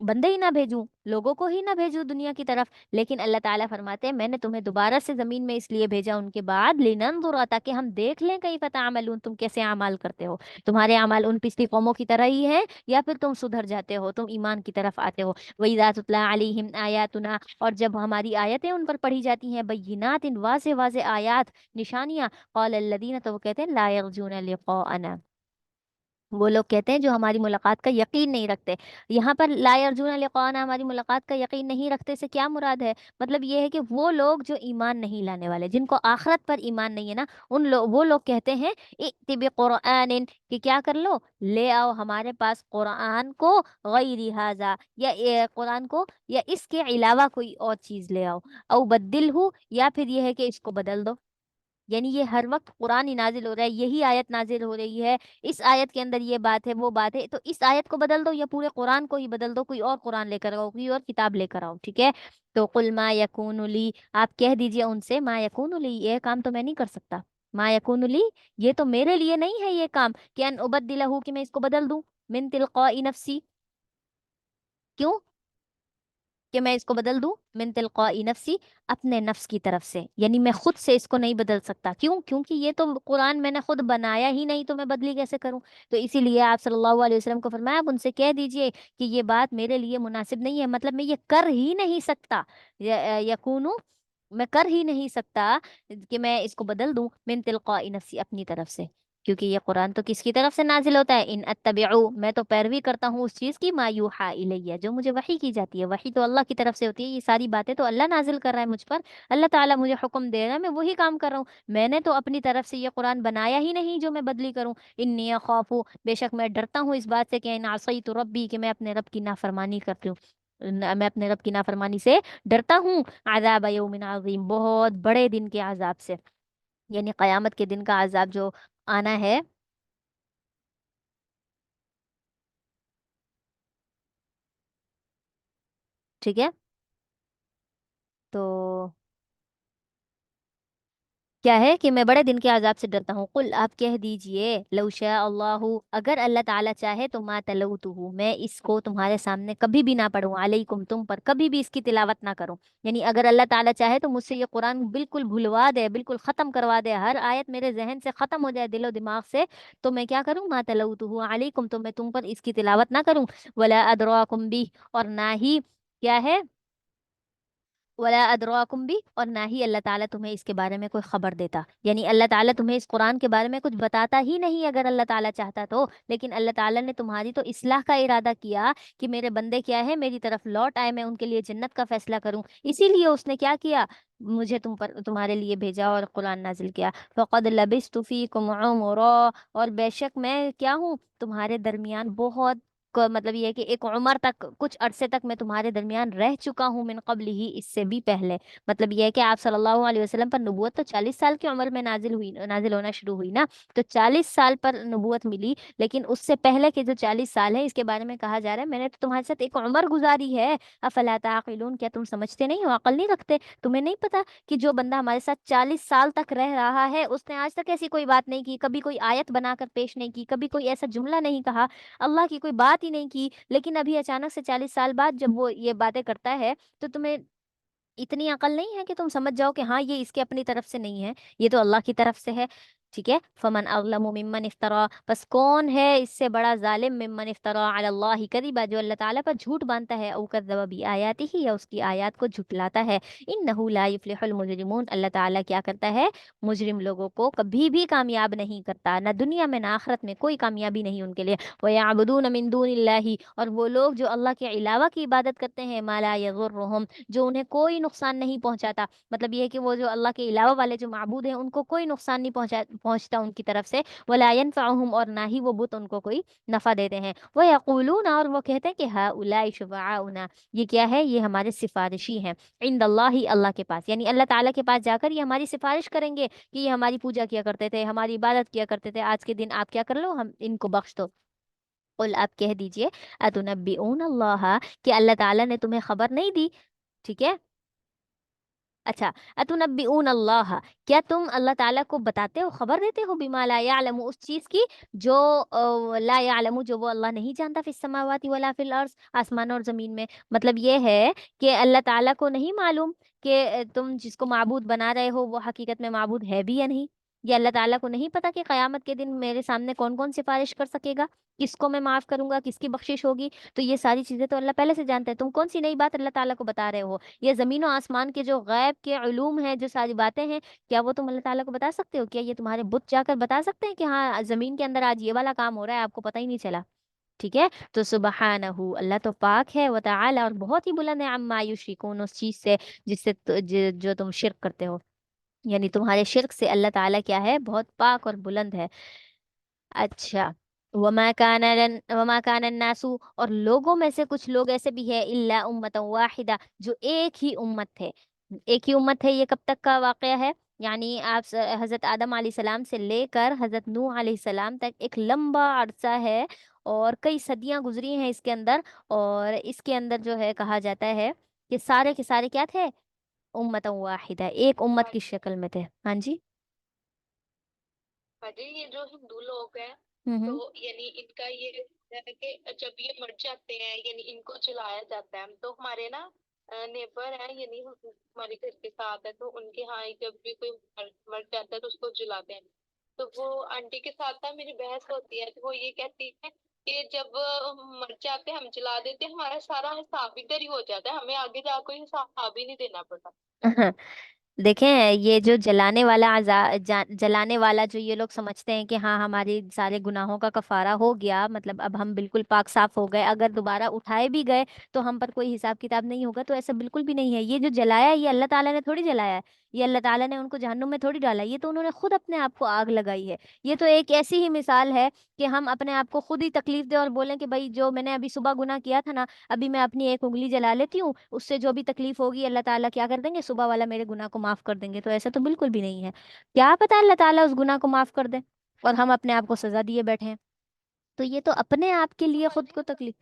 بندے ہی نہ بھیجوں، لوگوں کو ہی نہ بھیجوں دنیا کی طرف، لیکن اللہ تعالیٰ فرماتے ہیں میں نے تمہیں دوبارہ سے زمین میں اس لیے بھیجا ان کے بعد، لننظر، تاکہ ہم دیکھ لیں کیف تعملون، تم کیسے اعمال کرتے ہو، تمہارے اعمال ان پچھلی قوموں کی طرح ہی ہیں یا پھر تم سدھر جاتے ہو، تم ایمان کی طرف آتے ہو۔ وَإِذَا تُتْلَىٰ عَلَيْهِمْ آيَاتُنَا، اور جب ہماری آیتیں ان پر پڑھی جاتی ہیں، بینات، واضح واضح آیات، نشانیاں، قال الذین، تو وہ کہتے ہیں، لا یرجون لقاءنا، وہ لوگ کہتے ہیں جو ہماری ملاقات کا یقین نہیں رکھتے، یہاں پر لا یرجون لقاءنا، ہماری ملاقات کا یقین نہیں رکھتے سے کیا مراد ہے، مطلب یہ ہے کہ وہ لوگ جو ایمان نہیں لانے والے، جن کو آخرت پر ایمان نہیں ہے نا، وہ لوگ کہتے ہیں ائت بقرآن، کہ کیا کر لو، لے آؤ ہمارے پاس قرآن کو، غیر ھذا، یا قرآن کو یا اس کے علاوہ کوئی اور چیز لے آؤ، او بدل ہو، یا پھر یہ ہے کہ اس کو بدل دو، یعنی یہ ہر وقت قرآن ہی نازل ہو رہا ہے، یہی آیت نازل ہو رہی ہے، اس آیت کے اندر یہ بات ہے وہ بات ہے، تو اس آیت کو بدل دو یا پورے قرآن کو ہی بدل دو، کوئی اور قرآن لے کر آؤ، کوئی اور کتاب لے کر آؤ، ٹھیک ہے، تو قل ما یکون لی، آپ کہہ دیجئے ان سے، ما یکون لی، یہ کام تو میں نہیں کر سکتا، ما یکون لی، یہ تو میرے لیے نہیں ہے یہ کام، کہ ان ابدلہ، کہ میں اس کو بدل دوں، من تلقاء نفسی، کیوں کہ میں اس کو بدل دوں، من تلقاء نفسی، اپنے نفس کی طرف سے، یعنی میں خود سے اس کو نہیں بدل سکتا، کیوں، کیونکہ یہ تو قرآن میں نے خود بنایا ہی نہیں، تو میں بدلی کیسے کروں، تو اسی لیے آپ صلی اللہ علیہ وسلم کو فرمایا، آپ ان سے کہہ دیجئے کہ یہ بات میرے لیے مناسب نہیں ہے، مطلب میں یہ کر ہی نہیں سکتا، یکونو، میں کر ہی نہیں سکتا کہ میں اس کو بدل دوں، من تلقاء نفسی، اپنی طرف سے، کیونکہ یہ قرآن تو کس کی طرف سے نازل ہوتا ہے، ان اتبعو، میں تو پیروی کرتا ہوں اس چیز کی، ما یوحا الیہ، جو مجھے وحی کی جاتی ہے، وحی تو اللہ کی طرف سے ہوتی ہے، یہ ساری باتیں تو اللہ نازل کر رہا ہے مجھ پر، اللہ تعالیٰ مجھے حکم دے رہا ہے، میں وہی کام کر رہا ہوں، میں نے تو اپنی طرف سے یہ قرآن بنایا ہی نہیں جو میں بدلی کروں، انی اخاف، بے شک میں ڈرتا ہوں اس بات سے کہ ان عصیت ربی، کہ میں اپنے رب کی نافرمانی کرتی ہوں، میں اپنے رب کی نافرمانی سے ڈرتا ہوں، عذاب یوم عظیم، بہت بڑے دن کے عذاب سے، یعنی قیامت کے دن کا عذاب جو آنا ہے، ٹھیک ہے، تو کیا ہے کہ میں بڑے دن کے عذاب سے ڈرتا ہوں، قل، آپ کہہ دیجئے، لو شاء اللہ، اگر اللہ تعالیٰ چاہے تو ما تلوتہ، میں اس کو تمہارے سامنے کبھی بھی نہ پڑھوں، علیکم، تم پر کبھی بھی اس کی تلاوت نہ کروں، یعنی اگر اللہ تعالیٰ چاہے تو مجھ سے یہ قرآن بالکل بھلوا دے، بالکل ختم کروا دے، ہر آیت میرے ذہن سے ختم ہو جائے، دل و دماغ سے، تو میں کیا کروں، ما تلوتہ علیکم، تو میں تم پر اس کی تلاوت نہ کروں، ولا ادراکم بھی، اور نہ ہی کیا ہے، ولا ادراکم بھی، اور نہ ہی اللہ تعالیٰ تمہیں اس کے بارے میں کوئی خبر دیتا، یعنی اللہ تعالیٰ تمہیں اس قرآن کے بارے میں کچھ بتاتا ہی نہیں، اگر اللہ تعالیٰ چاہتا تو، لیکن اللہ تعالیٰ نے تمہاری تو اصلاح کا ارادہ کیا، کہ میرے بندے کیا ہے، میری طرف لوٹ آئے، میں ان کے لیے جنت کا فیصلہ کروں، اسی لیے اس نے کیا کیا، مجھے تمہارے لیے بھیجا اور قرآن نازل کیا، فقد لبثت فیکم عمرا، اور بے شک میں کیا ہوں، تمہارے درمیان بہت مطلب یہ ہے کہ ایک عمر تک، کچھ عرصے تک میں تمہارے درمیان رہ چکا ہوں، من قبل ہی، اس سے بھی پہلے. مطلب یہ ہے کہ آپ صلی اللہ علیہ وسلم پر نبوت تو 40 سال کی عمر میں نازل ہونا شروع ہوئی نا. تو 40 سال پر نبوت ملی، لیکن اس سے پہلے کے جو 40 سال ہے اس کے بارے میں کہا جا رہا ہے میں نے تو تمہارے ساتھ ایک عمر گزاری ہے. افلا تعقلون، کیا تم سمجھتے نہیں ہو، عقل نہیں رکھتے؟ تمہیں نہیں پتا کہ جو بندہ ہمارے ساتھ 40 سال تک رہ رہا ہے اس نے آج تک ایسی کوئی بات نہیں کی، کبھی کوئی آیت بنا کر پیش نہیں کی، کبھی کوئی ایسا جملہ نہیں کہا، اللہ کی کوئی بات ہی نہیں کی، لیکن ابھی اچانک سے 40 سال بعد جب وہ یہ باتیں کرتا ہے تو تمہیں اتنی عقل نہیں ہے کہ تم سمجھ جاؤ کہ ہاں یہ اس کے اپنی طرف سے نہیں ہے، یہ تو اللہ کی طرف سے ہے. ٹھیک ہے. فمن اظلم ممن افترا، بس کون ہے اس سے بڑا ظالم، ممن افترا علی اللہ کذبا، جو اللہ تعالیٰ پر جھوٹ باندھتا ہے، او کذب بآیاتہ، یا اس کی آیات کو جھٹلاتا ہے. انہ لا یفلح المجرمون، اللہ تعالیٰ کیا کرتا ہے، مجرم لوگوں کو کبھی بھی کامیاب نہیں کرتا، نہ دنیا میں نہ آخرت میں، کوئی کامیابی نہیں ان کے لیے. وَيَعْبُدُونَ مِن دُونِ اللَّهِ، اور وہ لوگ جو اللہ کے علاوہ کی عبادت کرتے ہیں، مَا لَا يَضُرُّهُمْ، جو انہیں کوئی نقصان نہیں پہنچاتا. مطلب یہ ہے کہ وہ جو اللہ کے علاوہ والے جو معبود ہیں ان کو کوئی نقصان نہیں پہنچتا ان کی طرف سے. وَلَا يَنفَعُهُمْ، اور نہ ہی وہ بت ان کو کوئی نفع دیتے ہیں. وَيَقُولُونَ، اور وہ کہتے ہیں کہ هَؤُلَاءِ شُفَعَاؤُنَا، یہ کیا ہے، یہ ہمارے سفارشی ہیں، عند اللہ، اللہ کے پاس، یعنی اللہ تعالیٰ کے پاس جا کر یہ ہماری سفارش کریں گے کہ یہ ہماری پوجا کیا کرتے تھے، ہماری عبادت کیا کرتے تھے، آج کے دن آپ کیا کر لو، ہم ان کو بخش دو. قل، آپ کہہ دیجئے، اتنبئون اللہ، کہ اللہ تعالیٰ نے تمہیں خبر نہیں دی. ٹھیک ہے. اچھا، اتنبئون اللہ، کیا تم اللہ تعالیٰ کو بتاتے ہو، خبر دیتے ہو، بما لا یعلم، اس چیز کی جو لا یعلم، جو وہ اللہ نہیں جانتا، فی السماوات ولا فی الارض، آسمان اور زمین میں. مطلب یہ ہے کہ اللہ تعالیٰ کو نہیں معلوم کہ تم جس کو معبود بنا رہے ہو وہ حقیقت میں معبود ہے بھی یا نہیں. یہ اللہ تعالیٰ کو نہیں پتا کہ قیامت کے دن میرے سامنے کون کون سفارش کر سکے گا، کس کو میں معاف کروں گا، کس کی بخشش ہوگی. تو یہ ساری چیزیں تو اللہ پہلے سے جانتا ہے، تم کون سی نئی بات اللہ تعالیٰ کو بتا رہے ہو. یہ زمین و آسمان کے جو غیب کے علوم ہیں، جو ساری باتیں ہیں، کیا وہ تم اللہ تعالیٰ کو بتا سکتے ہو؟ کیا یہ تمہارے بت جا کر بتا سکتے ہیں کہ ہاں زمین کے اندر آج یہ والا کام ہو رہا ہے، آپ کو پتہ ہی نہیں چلا؟ ٹھیک ہے. تو سبحانہ، اللہ تو پاک ہے، وتعالی، اور بہت ہی بلند ہے، عما یشرکون، اس چیز سے جس سے جو تم شرک کرتے ہو، یعنی تمہارے شرک سے اللہ تعالیٰ کیا ہے، بہت پاک اور بلند ہے. اچھا. وما کان الناس، اور لوگوں میں سے کچھ لوگ ایسے بھی ہے، الا امتا واحدہ، جو ایک ہی امت تھے. ایک ہی امت ہے، یہ کب تک کا واقعہ ہے؟ یعنی آپ حضرت آدم علیہ السلام سے لے کر حضرت نوح علیہ السلام تک ایک لمبا عرصہ ہے، اور کئی صدیاں گزری ہیں اس کے اندر. اور اس کے اندر جو ہے کہا جاتا ہے کہ سارے کے سارے کیا تھے، امتا واحدہ، ایک امت ہاں کی شکل میں تھے. ہاں جی. ہاں جی، یہ جو ہندو لوگ ہیں تو ہوں. یعنی ان کا یہ ہے کہ جب یہ مر جاتے ہیں یعنی ان کو جلایا جاتا ہے. تو ہمارے نا نیبر ہیں، یعنی ہمارے گھر کے ساتھ ہے، تو ان کے ہاں جب بھی کوئی مر جاتا ہے تو اس کو جلاتے ہیں. تو وہ آنٹی کے ساتھ نا میری بحث ہوتی ہے، تو وہ یہ کہتی ہے کہ جب مر جاتے ہیں ہم جلا دیتے ہیں، ہمارا سارا حساب ادھر ہی ہو جاتا ہے، ہمیں آگے جا کوئی حساب ہی نہیں دینا پڑتا. دیکھیں، یہ جو جلانے والا جلانے والا جو یہ لوگ سمجھتے ہیں کہ ہاں ہماری سارے گناہوں کا کفارہ ہو گیا، مطلب اب ہم بالکل پاک صاف ہو گئے، اگر دوبارہ اٹھائے بھی گئے تو ہم پر کوئی حساب کتاب نہیں ہوگا، تو ایسا بالکل بھی نہیں ہے. یہ جو جلایا ہے یہ اللہ تعالیٰ نے تھوڑی جلایا ہے، یہ اللہ تعالیٰ نے ان کو جہنم میں تھوڑی ڈالا ہے، یہ تو انہوں نے خود اپنے آپ کو آگ لگائی ہے. یہ تو ایک ایسی ہی مثال ہے کہ ہم اپنے آپ کو خود ہی تکلیف دیں اور بولیں کہ بھائی جو میں نے ابھی صبح گناہ کیا تھا نا، ابھی میں اپنی ایک انگلی جلا لیتی ہوں، اس سے جو بھی تکلیف ہوگی اللہ تعالیٰ کیا کر دیں گے، صبح والا میرے گناہ کو معاف کر دیں گے. تو ایسا تو بالکل بھی نہیں ہے. کیا پتا اللہ تعالیٰ اس گناہ کو معاف کر دے اور ہم اپنے آپ کو سزا دیے بیٹھے ہیں. تو یہ تو اپنے آپ کے لیے ہاں خود جی، کو تکلیف.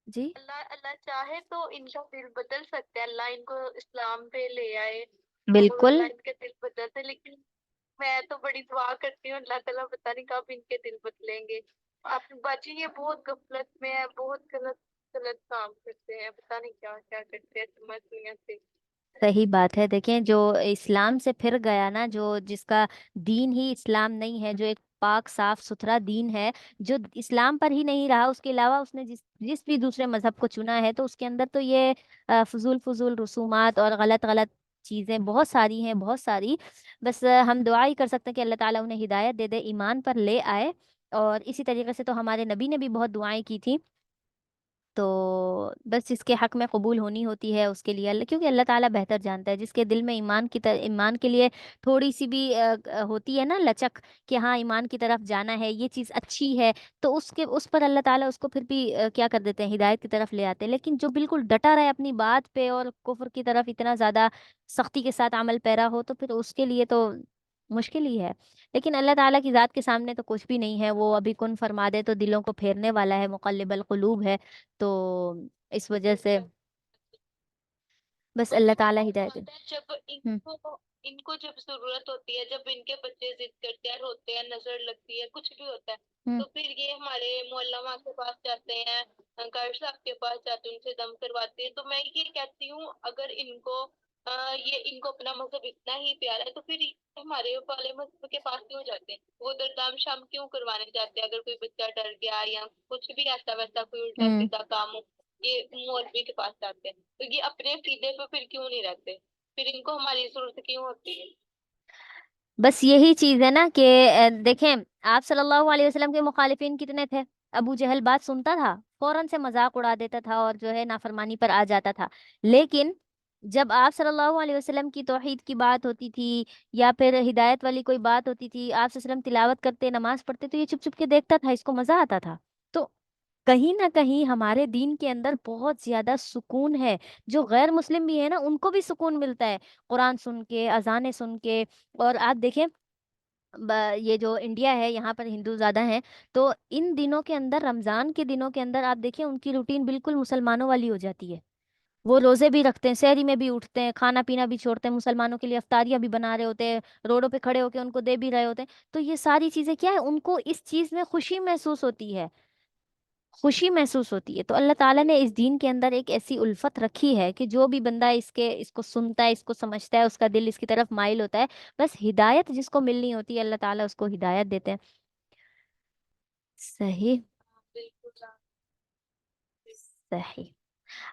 جی. اللہ اللہ چاہے تو ان کا دل بدل سکتا ہے، اللہ ان کو اسلام پہ لے آئے تو بالکل. اللہ ان کے دل بدلتے. لیکن میں تو بڑی دعا کرتی ہوں اللہ تعالیٰ پتہ نہیں کب ان کے دل بدلیں گے. آپ باجی یہ بہت غفلت میں ہے، بہت غلط غلط کام کرتے ہیں، پتہ نہیں کیا کیا کرتے ہیں سمجھ نہیں آتے. صحیح بات ہے. دیکھیں، جو اسلام سے پھر گیا نا، جو جس کا دین ہی اسلام نہیں ہے، جو ایک پاک صاف ستھرا دین ہے، جو اسلام پر ہی نہیں رہا، اس کے علاوہ اس نے جس بھی دوسرے مذہب کو چنا ہے، تو اس کے اندر تو یہ فضول فضول رسومات اور غلط غلط چیزیں بہت ساری ہیں، بہت ساری. بس ہم دعا ہی کر سکتے ہیں کہ اللہ تعالیٰ انہیں ہدایت دے دے، ایمان پر لے آئے. اور اسی طریقے سے تو ہمارے نبی نے بھی بہت دعائیں کی تھی تو بس جس کے حق میں قبول ہونی ہوتی ہے اس کے لیے اللہ، کیونکہ اللہ تعالیٰ بہتر جانتا ہے، جس کے دل میں ایمان ایمان کے لیے تھوڑی سی بھی ہوتی ہے نا لچک، کہ ہاں ایمان کی طرف جانا ہے، یہ چیز اچھی ہے، تو اس پر اللہ تعالیٰ اس کو پھر بھی کیا کر دیتے ہیں، ہدایت کی طرف لے آتے ہیں۔ لیکن جو بالکل ڈٹا رہے اپنی بات پہ اور کفر کی طرف اتنا زیادہ سختی کے ساتھ عمل پیرا ہو، تو پھر اس کے لیے تو مشکل ہی ہے۔ لیکن اللہ تعالیٰ کی ذات کے سامنے تو کچھ بھی نہیں ہے، وہ ابھی کن فرما دے تو دلوں کو پھیرنے والا ہے، مقلب القلوب ہے۔ تو اس وجہ سے بس اور اللہ جب تعالیٰ وہ ہدایت دے۔ بات ہے جب ہوں ان کو جب ضرورت ہوتی ہے، جب ان کے بچے ضد کرتے ہیں، روتے ہیں، نظر لگتی ہے، کچھ بھی ہوتا ہے، ہوں تو پھر یہ ہمارے مولما کے پاس جاتے ہیں، قاری صاحب کے پاس جاتے ہیں، ان سے دم کرواتے ہیں۔ تو میں یہ کہتی ہوں اگر ان کو ان کو اپنا مذہب اتنا ہی پیارا ہے تو پھر ہمارے والے مذہب کے پاس کیوں جاتے ہیں؟ وہ دردام شام کیوں کروانے جاتے ہیں اگر کوئی بچہ ڈر گیا یا کچھ بھی ایسا ویسا کوئی الٹا ہوں سیدھا کام ہو؟ یہ مولوی کے پاس جاتے ہیں، تو یہ اپنے عقیدے پہ پھر کیوں نہیں رہتے؟ پھر ان کو ہماری ضرورت کیوں ہوتی ہے؟ بس یہی چیز ہے نا کہ دیکھیں، آپ صلی اللہ علیہ وسلم کے مخالفین کتنے تھے؟ ابو جہل بات سنتا تھا، فوراً سے مذاق اڑا دیتا تھا اور جو ہے نافرمانی پر آ جاتا تھا۔ لیکن جب آپ صلی اللہ علیہ وسلم کی توحید کی بات ہوتی تھی یا پھر ہدایت والی کوئی بات ہوتی تھی، آپ صلی اللہ علیہ وسلم تلاوت کرتے، نماز پڑھتے، تو یہ چپ چپ کے دیکھتا تھا، اس کو مزہ آتا تھا۔ تو کہیں نہ کہیں ہمارے دین کے اندر بہت زیادہ سکون ہے، جو غیر مسلم بھی ہے نا ان کو بھی سکون ملتا ہے قرآن سن کے، اذانیں سن کے۔ اور آپ دیکھیں یہ جو انڈیا ہے یہاں پر ہندو زیادہ ہیں، تو ان دنوں کے اندر، رمضان کے دنوں کے اندر آپ دیکھیں ان کی روٹین بالکل مسلمانوں والی ہو جاتی ہے۔ وہ روزے بھی رکھتے ہیں، سحری میں بھی اٹھتے ہیں، کھانا پینا بھی چھوڑتے ہیں، مسلمانوں کے لیے افطاریاں بھی بنا رہے ہوتے ہیں، روڈوں پہ کھڑے ہو کے ان کو دے بھی رہے ہوتے ہیں۔ تو یہ ساری چیزیں کیا ہے، ان کو اس چیز میں خوشی محسوس ہوتی ہے، خوشی محسوس ہوتی ہے۔ تو اللہ تعالیٰ نے اس دین کے اندر ایک ایسی الفت رکھی ہے کہ جو بھی بندہ اس کو سنتا ہے، اس کو سمجھتا ہے، اس کا دل اس کی طرف مائل ہوتا ہے، بس ہدایت جس کو ملنی ہوتی ہے اللہ تعالیٰ اس کو ہدایت دیتے ہیں۔ صحیح بالکل صحیح۔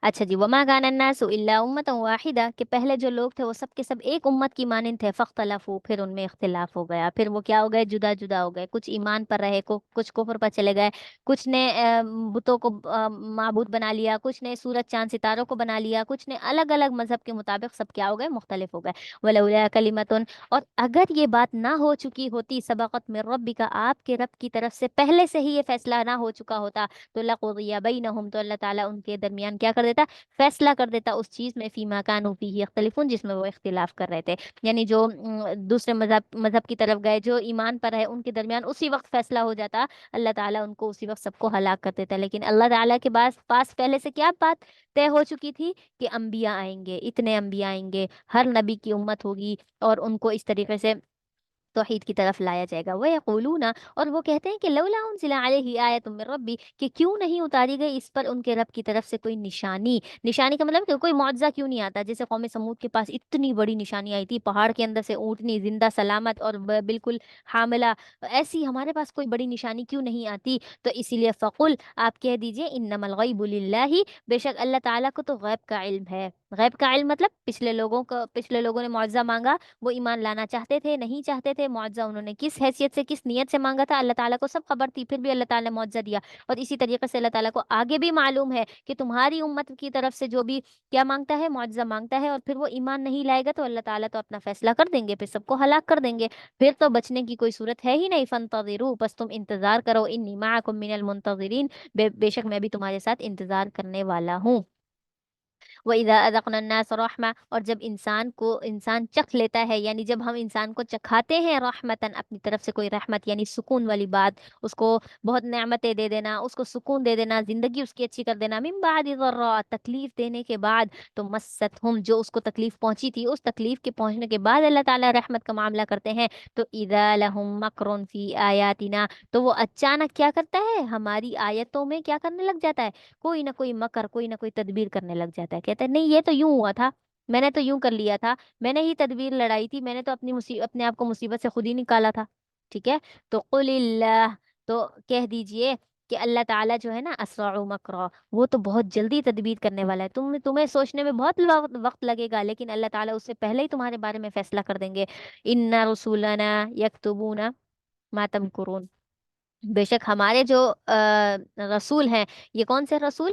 اچھا جی، وما كان الناس الا امه واحده، کہ پہلے جو لوگ تھے وہ سب کے سب ایک امت کی مانند تھے، فاختلفوا، پھر ان میں اختلاف ہو گیا، پھر وہ کیا ہو گئے، جدا جدا ہو گئے، کچھ ایمان پر رہے، کچھ کفر پر چلے گئے، کچھ نے بتوں کو معبود بنا لیا، کچھ نے سورج چاند ستاروں کو بنا لیا، کچھ نے الگ الگ مذہب کے مطابق سب کیا ہو گئے، مختلف ہو گئے۔ ولولا کلمۃ، اور اگر یہ بات نہ ہو چکی ہوتی، سبقت من ربک، آپ کے رب کی طرف سے پہلے سے ہی یہ فیصلہ نہ ہو چکا ہوتا، تو لقضی بینہم، تو اللہ تعالیٰ ان کے درمیان کیا کر دیتا، فیصلہ کر دیتا اس چیز میں، فیما کانوا فیہ یختلفون، جس میں وہ اختلاف کر رہے تھے۔ یعنی جو دوسرے مذہب کی طرف گئے، جو ایمان پر ہے، ان کے درمیان اسی وقت فیصلہ ہو جاتا، اللہ تعالیٰ ان کو اسی وقت سب کو ہلاک کر دیتا۔ لیکن اللہ تعالیٰ کے پاس پہلے سے کیا بات طے ہو چکی تھی کہ انبیاء آئیں گے، اتنے انبیاء آئیں گے، ہر نبی کی امت ہوگی، اور ان کو اس طریقے سے توحید کی طرف لایا جائے گا۔ وہ یقولون، اور وہ کہتے ہیں کہ لولا انزل علیہ آیۃ من ربی، کہ کیوں نہیں اتاری گئی اس پر ان کے رب کی طرف سے کوئی نشانی۔ نشانی کا مطلب کہ کوئی معجزہ کیوں نہیں آتا، جیسے قوم سمود کے پاس اتنی بڑی نشانی آئی تھی، پہاڑ کے اندر سے اونٹنی زندہ سلامت اور بالکل حاملہ، ایسی ہمارے پاس کوئی بڑی نشانی کیوں نہیں آتی؟ تو اسی لیے فقل، آپ کہہ دیجئے، انما الغیب للہ، بے شک اللہ تعالیٰ کو تو غیب کا علم ہے۔ غیب کا علم مطلب پچھلے لوگوں نے معجزہ مانگا، وہ ایمان لانا چاہتے تھے، نہیں چاہتے تھے، معجزہ انہوں نے کس حیثیت سے، کس نیت سے مانگا تھا، اللہ تعالیٰ کو سب خبر تھی، پھر بھی اللہ تعالیٰ نے معجزہ دیا۔ اور اسی طریقے سے اللہ تعالیٰ کو آگے بھی معلوم ہے کہ تمہاری امت کی طرف سے جو بھی کیا مانگتا ہے، معجزہ مانگتا ہے، اور پھر وہ ایمان نہیں لائے گا، تو اللہ تعالیٰ تو اپنا فیصلہ کر دیں گے، پھر سب کو ہلاک کر دیں گے، پھر تو بچنے کی کوئی صورت ہے ہی نہیں۔ فانتظروا، بس تم انتظار کرو، انی معکم من المنتظرین، بے شک میں بھی تمہارے ساتھ انتظار کرنے والا ہوں۔ وَإِذَا أَذَقْنَا النَّاسَ رَحْمَةً، اور جب انسان چکھ لیتا ہے، یعنی جب ہم انسان کو چکھاتے ہیں، رحمتاً، اپنی طرف سے کوئی رحمت، یعنی سکون والی بات، اس کو بہت نعمتیں دے دینا، اس کو سکون دے دینا، زندگی اس کی اچھی کر دینا، من بعد ضراء، تکلیف دینے کے بعد، تو مستہم، جو اس کو تکلیف پہنچی تھی، اس تکلیف کے پہنچنے کے بعد اللہ تعالیٰ رحمت کا معاملہ کرتے ہیں، تو اذا لہم مکر فی آیاتنا، تو وہ اچانک کیا کرتا ہے، ہماری آیتوں میں کیا کرنے لگ جاتا ہے، کوئی نہ کوئی مکر، کوئی نہ کوئی تدبیر کرنے لگ جاتا ہے، کہتا ہے نہیں یہ تو یوں ہوا تھا، میں نے تو یوں کر لیا تھا، میں نے ہی تدبیر لڑائی تھی، میں نے تو اپنے آپ کو مصیبت سے خود ہی نکالا تھا۔ ٹھیک ہے، تو قل اللہ، تو کہہ دیجئے کہ اللہ تعالیٰ جو ہے نا، اسرع مکرا، وہ تو بہت جلدی تدبیر کرنے والا ہے، تمہیں سوچنے میں بہت وقت لگے گا، لیکن اللہ تعالیٰ اس سے پہلے ہی تمہارے بارے میں فیصلہ کر دیں گے۔ ان رسولنا یکتبون ما تمکرون، بے شک ہمارے جو رسول ہیں، یہ کون سے رسول؟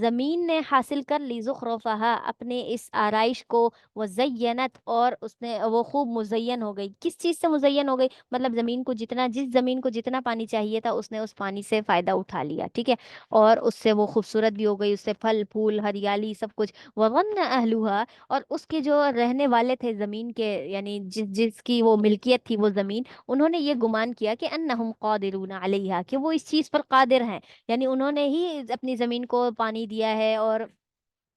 زمین نے حاصل کر لی زخرفہا اپنے اس آرائش کو، وزینت اور اس نے وہ خوب مزین ہو گئی. کس چیز سے مزین ہو گئی؟ مطلب زمین کو جتنا، جس زمین کو جتنا پانی چاہیے تھا اس نے اس پانی سے فائدہ اٹھا لیا، ٹھیک ہے، اور اس سے وہ خوبصورت بھی ہو گئی، اس سے پھل پھول ہریالی سب کچھ. وظن اہلھا اور اس کے جو رہنے والے تھے زمین کے، یعنی جس کی وہ ملکیت تھی وہ زمین، انہوں نے یہ گمان کیا کہ انہم قادرون علیہا کہ وہ اس چیز پر قادر ہیں، یعنی انہوں نے ہی اپنی زمین کو پانی دیا ہے اور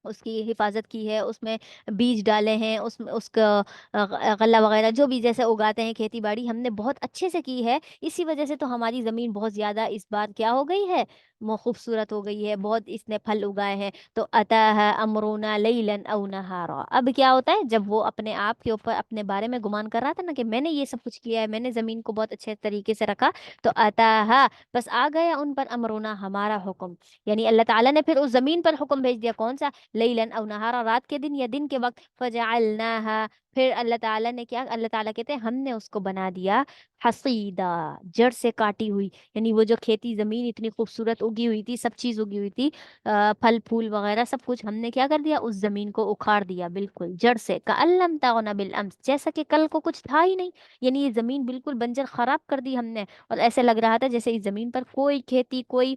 اس کی حفاظت کی ہے، اس میں بیج ڈالے ہیں، اس میں اس کا غلہ وغیرہ جو بھی جیسے اگاتے ہیں کھیتی باڑی ہم نے بہت اچھے سے کی ہے، اسی وجہ سے تو ہماری زمین بہت زیادہ اس بار کیا ہو گئی ہے، خوبصورت ہو گئی ہے، بہت اس نے پھل اگائے ہیں. تو اتاها امرنا لیلا او نہارا، اب کیا ہوتا ہے جب وہ اپنے آپ کے اوپر اپنے بارے میں گمان کر رہا تھا نا کہ میں نے یہ سب کچھ کیا ہے، میں نے زمین کو بہت اچھے طریقے سے رکھا، تو اتاها بس آ گیا ان پر امرنا ہمارا حکم، یعنی اللہ تعالیٰ نے پھر اس زمین پر حکم بھیج دیا، کون سا؟ لیلن او نہارا، رات کے دن یا دن کے وقت. فجعلناها پھر اللہ تعالیٰ نے کیا، اللہ تعالیٰ کہتے ہیں ہم نے اس کو بنا دیا حصیدا، جڑ سے کاٹی ہوئی، یعنی وہ جو کھیتی زمین اتنی خوبصورت اگی ہوئی تھی، سب چیز اگی ہوئی تھی، پھل پھول وغیرہ سب کچھ ہم نے کیا کر دیا، اس زمین کو اکھاڑ دیا بالکل جڑ سے. کأن لم تغن بالامس جیسا کہ کل کو کچھ تھا ہی نہیں، یعنی یہ زمین بالکل بنجر خراب کر دی ہم نے، اور ایسے لگ رہا تھا جیسے اس زمین پر کوئی کھیتی، کوئی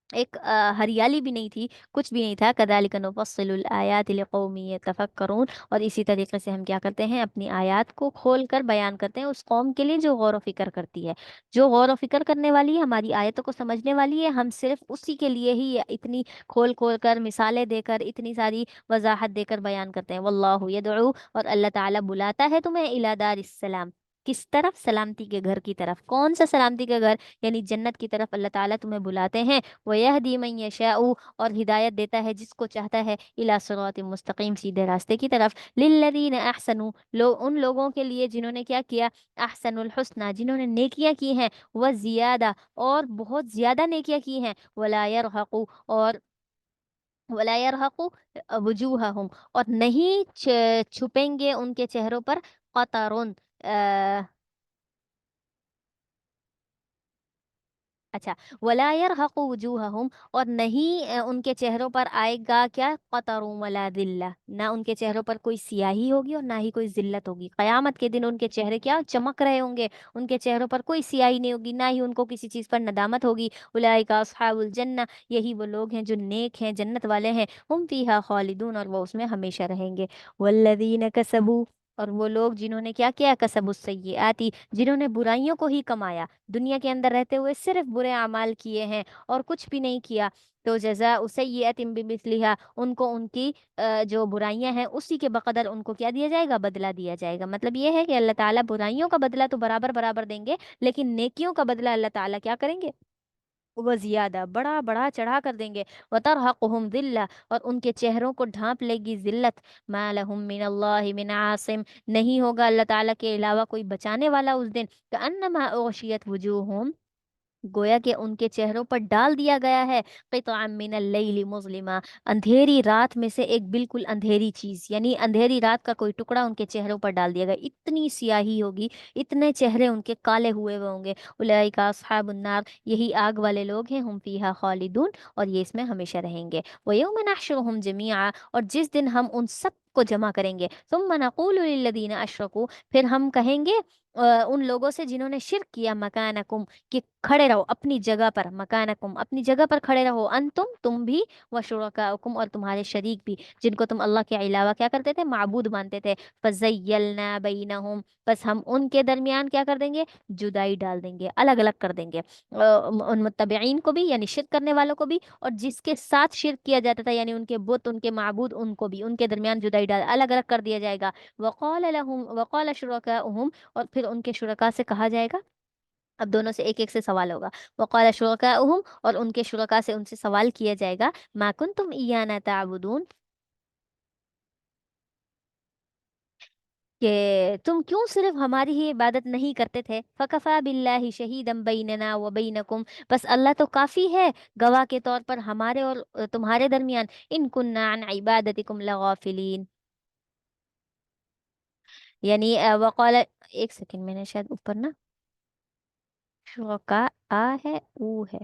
ایک ہریالی بھی نہیں تھی، کچھ بھی نہیں تھا. کذالک نفصل الآیات لقوم یتفکرون، اور اسی طریقے سے ہم کیا کرتے ہیں، اپنی آیات کو کھول کر بیان کرتے ہیں اس قوم کے لیے جو غور و فکر کرتی ہے، جو غور و فکر کرنے والی ہے، ہماری آیتوں کو سمجھنے والی ہے، ہم صرف اسی کے لیے ہی یہ اتنی کھول کھول کر مثالیں دے کر اتنی ساری وضاحت دے کر بیان کرتے ہیں. واللہ یدعو اور اللہ تعالیٰ بلاتا ہے تمہیں الی دار السلام، کس طرف؟ سلامتی کے گھر کی طرف. کون سا سلامتی کا گھر؟ یعنی جنت کی طرف اللہ تعالیٰ تمہیں بلاتے ہیں. وَيَهْدِي مَن يَشَاءُ اور ہدایت دیتا ہے جس کو چاہتا ہے، إِلَى صِرَاطٍ مستقیم سیدھے راستے کی طرف. لِلَّذِينَ أَحْسَنُوا ان لوگوں کے لیے جنہوں نے کیا کیا، احسن الحسنى جنہوں نے نیکیاں کی ہیں، وزیادہ اور بہت زیادہ نیکیاں کی ہیں، ولا يرهق اور ولا يرهق وجوہہم اور نہیں چھپیں گے ان کے چہروں پر قطر، اچھا، ولا يرهق وجوہہم اور نہیں ان کے چہروں پر آئے گا کیا، قطر ولا ذلہ، نہ ان کے چہروں پر کوئی سیاہی ہوگی اور نہ ہی کوئی ذلت ہوگی. قیامت کے دن ان کے چہرے کیا چمک رہے ہوں گے، ان کے چہروں پر کوئی سیاہی نہیں ہوگی، نہ ہی ان کو کسی چیز پر ندامت ہوگی. اولئک اصحاب الجنہ یہی وہ لوگ ہیں جو نیک ہیں، جنت والے ہیں. ہم فیہا خالدون اور وہ اس میں ہمیشہ رہیں گے. والذین کسبوا اور وہ لوگ جنہوں نے کیا کیا، کسب السیئاتی جنہوں نے برائیوں کو ہی کمایا، دنیا کے اندر رہتے ہوئے صرف برے اعمال کیے ہیں اور کچھ بھی نہیں کیا، تو جزاء سیئۃ بمثلھا ان کو ان کی جو برائیاں ہیں اسی کے بقدر ان کو کیا دیا جائے گا، بدلہ دیا جائے گا. مطلب یہ ہے کہ اللہ تعالیٰ برائیوں کا بدلہ تو برابر برابر دیں گے، لیکن نیکیوں کا بدلہ اللہ تعالیٰ کیا کریں گے، وہ زیادہ بڑا بڑا چڑھا کر دیں گے. وترحقهم ذلہ اور ان کے چہروں کو ڈھانپ لے گی ذلت. ما لهم من اللہ من عاصم نہیں ہوگا اللہ تعالیٰ کے علاوہ کوئی بچانے والا اس دن. کأنما اغشیت وجوہهم گویا کہ ان کے چہروں پر ڈال دیا گیا ہے، قطعا من اللیل مظلما اندھیری رات میں سے ایک بالکل اندھیری چیز، یعنی اندھیری رات کا کوئی ٹکڑا ان کے چہروں پر ڈال دیا گیا. اتنی سیاہی ہوگی، اتنے چہرے ان کے کالے ہوئے ہوئے ہوں گے. اولئک اصحاب النار یہی آگ والے لوگ ہیں، ہم فیہا خالدون اور یہ اس میں ہمیشہ رہیں گے. ویوم نحشرهم جميعا اور جس دن ہم ان سب کو جمع کریں گے، ثم نقول للذین اشرکوا پھر ہم کہیں گے ان لوگوں سے جنہوں نے شرک کیا، مکانکم کہ کھڑے رہو اپنی جگہ پر، مکانکم اپنی جگہ پر کھڑے رہو، انتم تم بھی، وشرکاؤکم اور تمہارے شریک بھی جن کو تم اللہ کے علاوہ کیا کرتے تھے، معبود مانتے تھے. فزیلنا بینہم بس ہم ان کے درمیان کیا کر دیں گے، جدائی ڈال دیں گے، الگ الگ کر دیں گے، ان متبعین کو بھی یعنی شرک کرنے والوں کو بھی، اور جس کے ساتھ شرک کیا جاتا تھا یعنی ان کے بت، ان کے معبود، ان کو بھی، ان کے درمیان جدائی ڈال الگ الگ کر دیا جائے گا. وقال شرکاؤہم اور پھر ان کے شرکا سے کہا جائے گا، اب دونوں سے ایک ایک سے سوال ہوگا. وقال شرکاؤہم اور ان کے شرکا سے ان سے سوال کیا جائے گا، ما کنتم ایانا تعبدون کہ تم کیوں صرف ہماری ہی عبادت نہیں کرتے تھے. فکفا باللہ شہیدا بیننا و بینکم بس اللہ تو کافی ہے گواہ کے طور پر ہمارے اور تمہارے درمیان. ان کننا عن عبادتکم لغافلین یعنی وقال ایک سیکنڈ میں نے شاید اوپر نا شرکا ہے او ہے،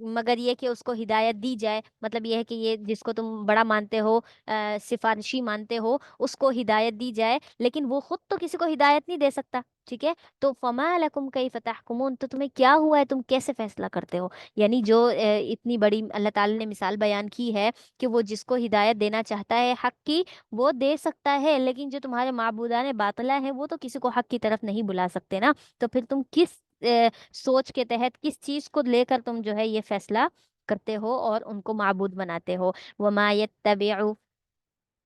مگر یہ کہ اس کو ہدایت دی جائے، مطلب یہ ہے کہ یہ جس کو تم بڑا مانتے ہو، سفارشی مانتے ہو، اس کو ہدایت دی جائے، لیکن وہ خود تو کسی کو ہدایت نہیں دے سکتا، ٹھیک ہے؟ تو فما لکم کیف تحکمون، تو تمہیں کیا ہوا ہے، تم کیسے فیصلہ کرتے ہو؟ یعنی جو اتنی بڑی اللہ تعالی نے مثال بیان کی ہے کہ وہ جس کو ہدایت دینا چاہتا ہے حق کی، وہ دے سکتا ہے، لیکن جو تمہارے معبودان باطلہ ہیں وہ تو کسی کو حق کی طرف نہیں بلا سکتے نا، تو پھر تم کس سوچ کے تحت، کس چیز کو لے کر تم جو ہے یہ فیصلہ کرتے ہو اور ان کو معبود بناتے ہو؟ وما يتبع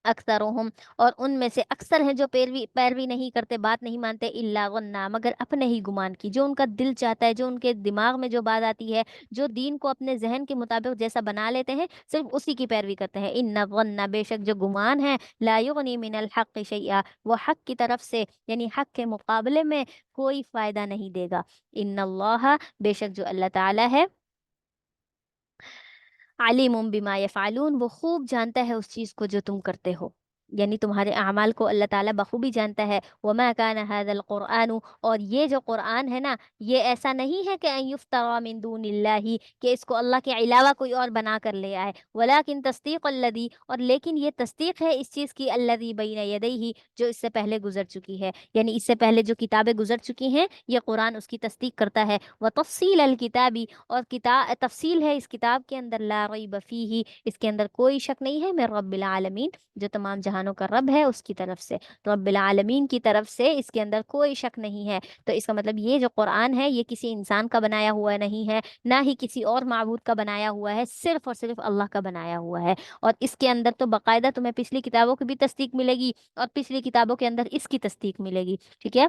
اکثرهم، اور ان میں سے اکثر ہیں جو پیروی نہیں کرتے، بات نہیں مانتے، الا غنا، مگر اپنے ہی گمان کی، جو ان کا دل چاہتا ہے، جو ان کے دماغ میں جو بات آتی ہے، جو دین کو اپنے ذہن کے مطابق جیسا بنا لیتے ہیں، صرف اسی کی پیروی کرتے ہیں۔ ان غنا، بے شک جو گمان ہے، لا یغنی من الحق شیئا، وہ حق کی طرف سے یعنی حق کے مقابلے میں کوئی فائدہ نہیں دے گا۔ ان اللہ، بے شک جو اللہ تعالی ہے، علیم بما یفعلون، وہ خوب جانتا ہے اس چیز کو جو تم کرتے ہو، یعنی تمہارے اعمال کو اللہ تعالیٰ بخوبی جانتا ہے۔ وما كان هذا القرآن، اور یہ جو قرآن ہے نا، یہ ایسا نہیں ہے کہ ان یفترى من دون اللہ، کہ اس کو اللہ کے علاوہ کوئی اور بنا کر لے آئے، ولکن تصدیق الذی، اور لیکن یہ تصدیق ہے اس چیز کی، الذی بین یدیہ، جو اس سے پہلے گزر چکی ہے، یعنی اس سے پہلے جو کتابیں گزر چکی ہیں یہ قرآن اس کی تصدیق کرتا ہے۔ وتفصیل الکتابی، اور کتاب تفصیل ہے اس کتاب کے اندر، لا ریب فیہ، اس کے اندر کوئی شک نہیں ہے، من رب العالمین، جو تمام جہانوں کا رب ہے اس کی طرف سے، رب العالمین کی طرف سے اس کے اندر کوئی شک نہیں ہے۔ تو اس کا مطلب یہ جو قرآن ہے یہ کسی انسان کا بنایا ہوا نہیں ہے، نہ ہی کسی اور معبود کا بنایا ہوا ہے، صرف اور صرف اللہ کا بنایا ہوا ہے۔ اور اس کے اندر تو باقاعدہ تمہیں پچھلی کتابوں کی بھی تصدیق ملے گی، اور پچھلی کتابوں کے اندر اس کی تصدیق ملے گی، ٹھیک ہے؟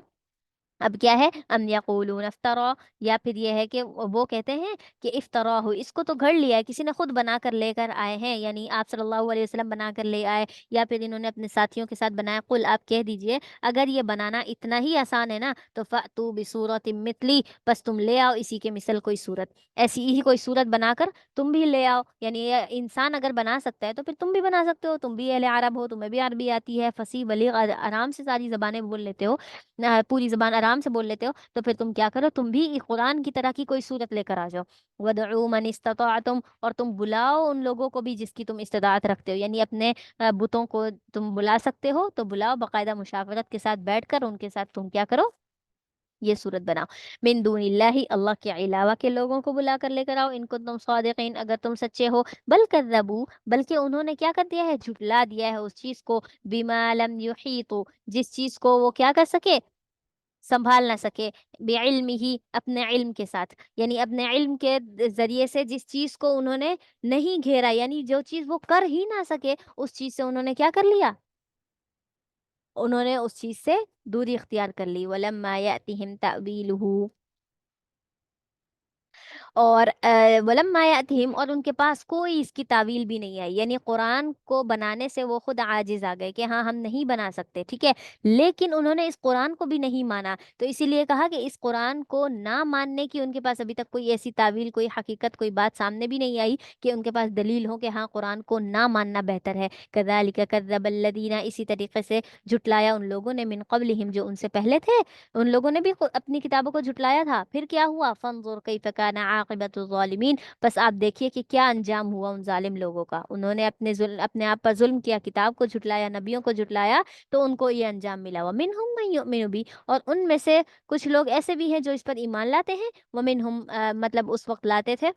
اب کیا ہے، ام یقولون افطرا، یا پھر یہ ہے کہ وہ کہتے ہیں کہ افطرا ہو، اس کو تو گھڑ لیا ہے، کسی نے خود بنا کر لے کر آئے ہیں، یعنی آپ صلی اللہ علیہ وسلم بنا کر لے آئے، یا پھر انہوں نے اپنے ساتھیوں کے ساتھ بنایا۔ قل، آپ کہہ دیجئے اگر یہ بنانا اتنا ہی آسان ہے نا، تو فأتوا بسورۃ مثلی، بس تم لے آؤ اسی کے مثل کوئی صورت، ایسی ہی کوئی صورت بنا کر تم بھی لے آؤ، یعنی یہ انسان اگر بنا سکتا ہے تو پھر تم بھی بنا سکتے ہو، تم بھی اہل عرب ہو، تمہیں بھی عربی آتی ہے، فصیح بلیغ، آرام سے ساری زبانیں بول لیتے ہو، پوری زبان آرام سے بول لیتے ہو، تو پھر تم کیا کرو، تم بھی قرآن کی طرح کی کوئی صورت لے کر آ جاؤ۔ وَدْعُوا مَنِ اسْتَطَعْتُمْ، اور تم بلاؤ ان لوگوں کو بھی جس کی تم استطاعت رکھتے ہو، یعنی اپنے بتوں کو تم بلا سکتے ہو تو بلاؤ، باقاعدہ مشاورت کے ساتھ بیٹھ کر ان کے ساتھ تم کیا کرو، یہ صورت بناؤ۔ من دون اللہ، اللہ کے علاوہ کے لوگوں کو بلا کر لے کر آؤ، ان کو تم صادقین، اگر تم سچے ہو۔ بل کذبوا، بلکہ انہوں نے کیا کر دیا ہے، جھٹلا دیا ہے اس چیز کو، بما لم یحیطوا، جس چیز کو وہ کیا کر سکے، سنبھال نہ سکے، بعلم ہی، اپنے علم کے ساتھ، یعنی اپنے علم کے ذریعے سے جس چیز کو انہوں نے نہیں گھیرا، یعنی جو چیز وہ کر ہی نہ سکے اس چیز سے انہوں نے کیا کر لیا، انہوں نے اس چیز سے دوری اختیار کر لی۔ ولما یأتihim تأویلہ، اور ولما یأتihم، اور ان کے پاس کوئی اس کی تعویل بھی نہیں آئی، یعنی قرآن کو بنانے سے وہ خود عاجز آ گئے کہ ہاں ہم نہیں بنا سکتے، ٹھیک ہے، لیکن انہوں نے اس قرآن کو بھی نہیں مانا، تو اسی لیے کہا کہ اس قرآن کو نہ ماننے کی ان کے پاس ابھی تک کوئی ایسی تعویل، کوئی حقیقت، کوئی بات سامنے بھی نہیں آئی کہ ان کے پاس دلیل ہو کہ ہاں قرآن کو نہ ماننا بہتر ہے۔ کذالک کذب الذین، اسی طریقے سے جھٹلایا ان لوگوں نے، من قبلہم، جو ان سے پہلے تھے، ان لوگوں نے بھی اپنی کتابوں کو جھٹلایا تھا، پھر کیا ہوا، فانظر کیف کان عاقبۃ الظالمین، بس آپ دیکھیے کہ کیا انجام ہوا ان ظالم لوگوں کا، انہوں نے اپنے آپ پر ظلم کیا، کتاب کو جھٹلایا، نبیوں کو جھٹلایا، تو ان کو یہ انجام ملا۔ ومنہم من یؤمن بی، اور ان میں سے کچھ لوگ ایسے بھی ہیں جو اس پر ایمان لاتے ہیں، ومنہم مطلب اس وقت لاتے تھے،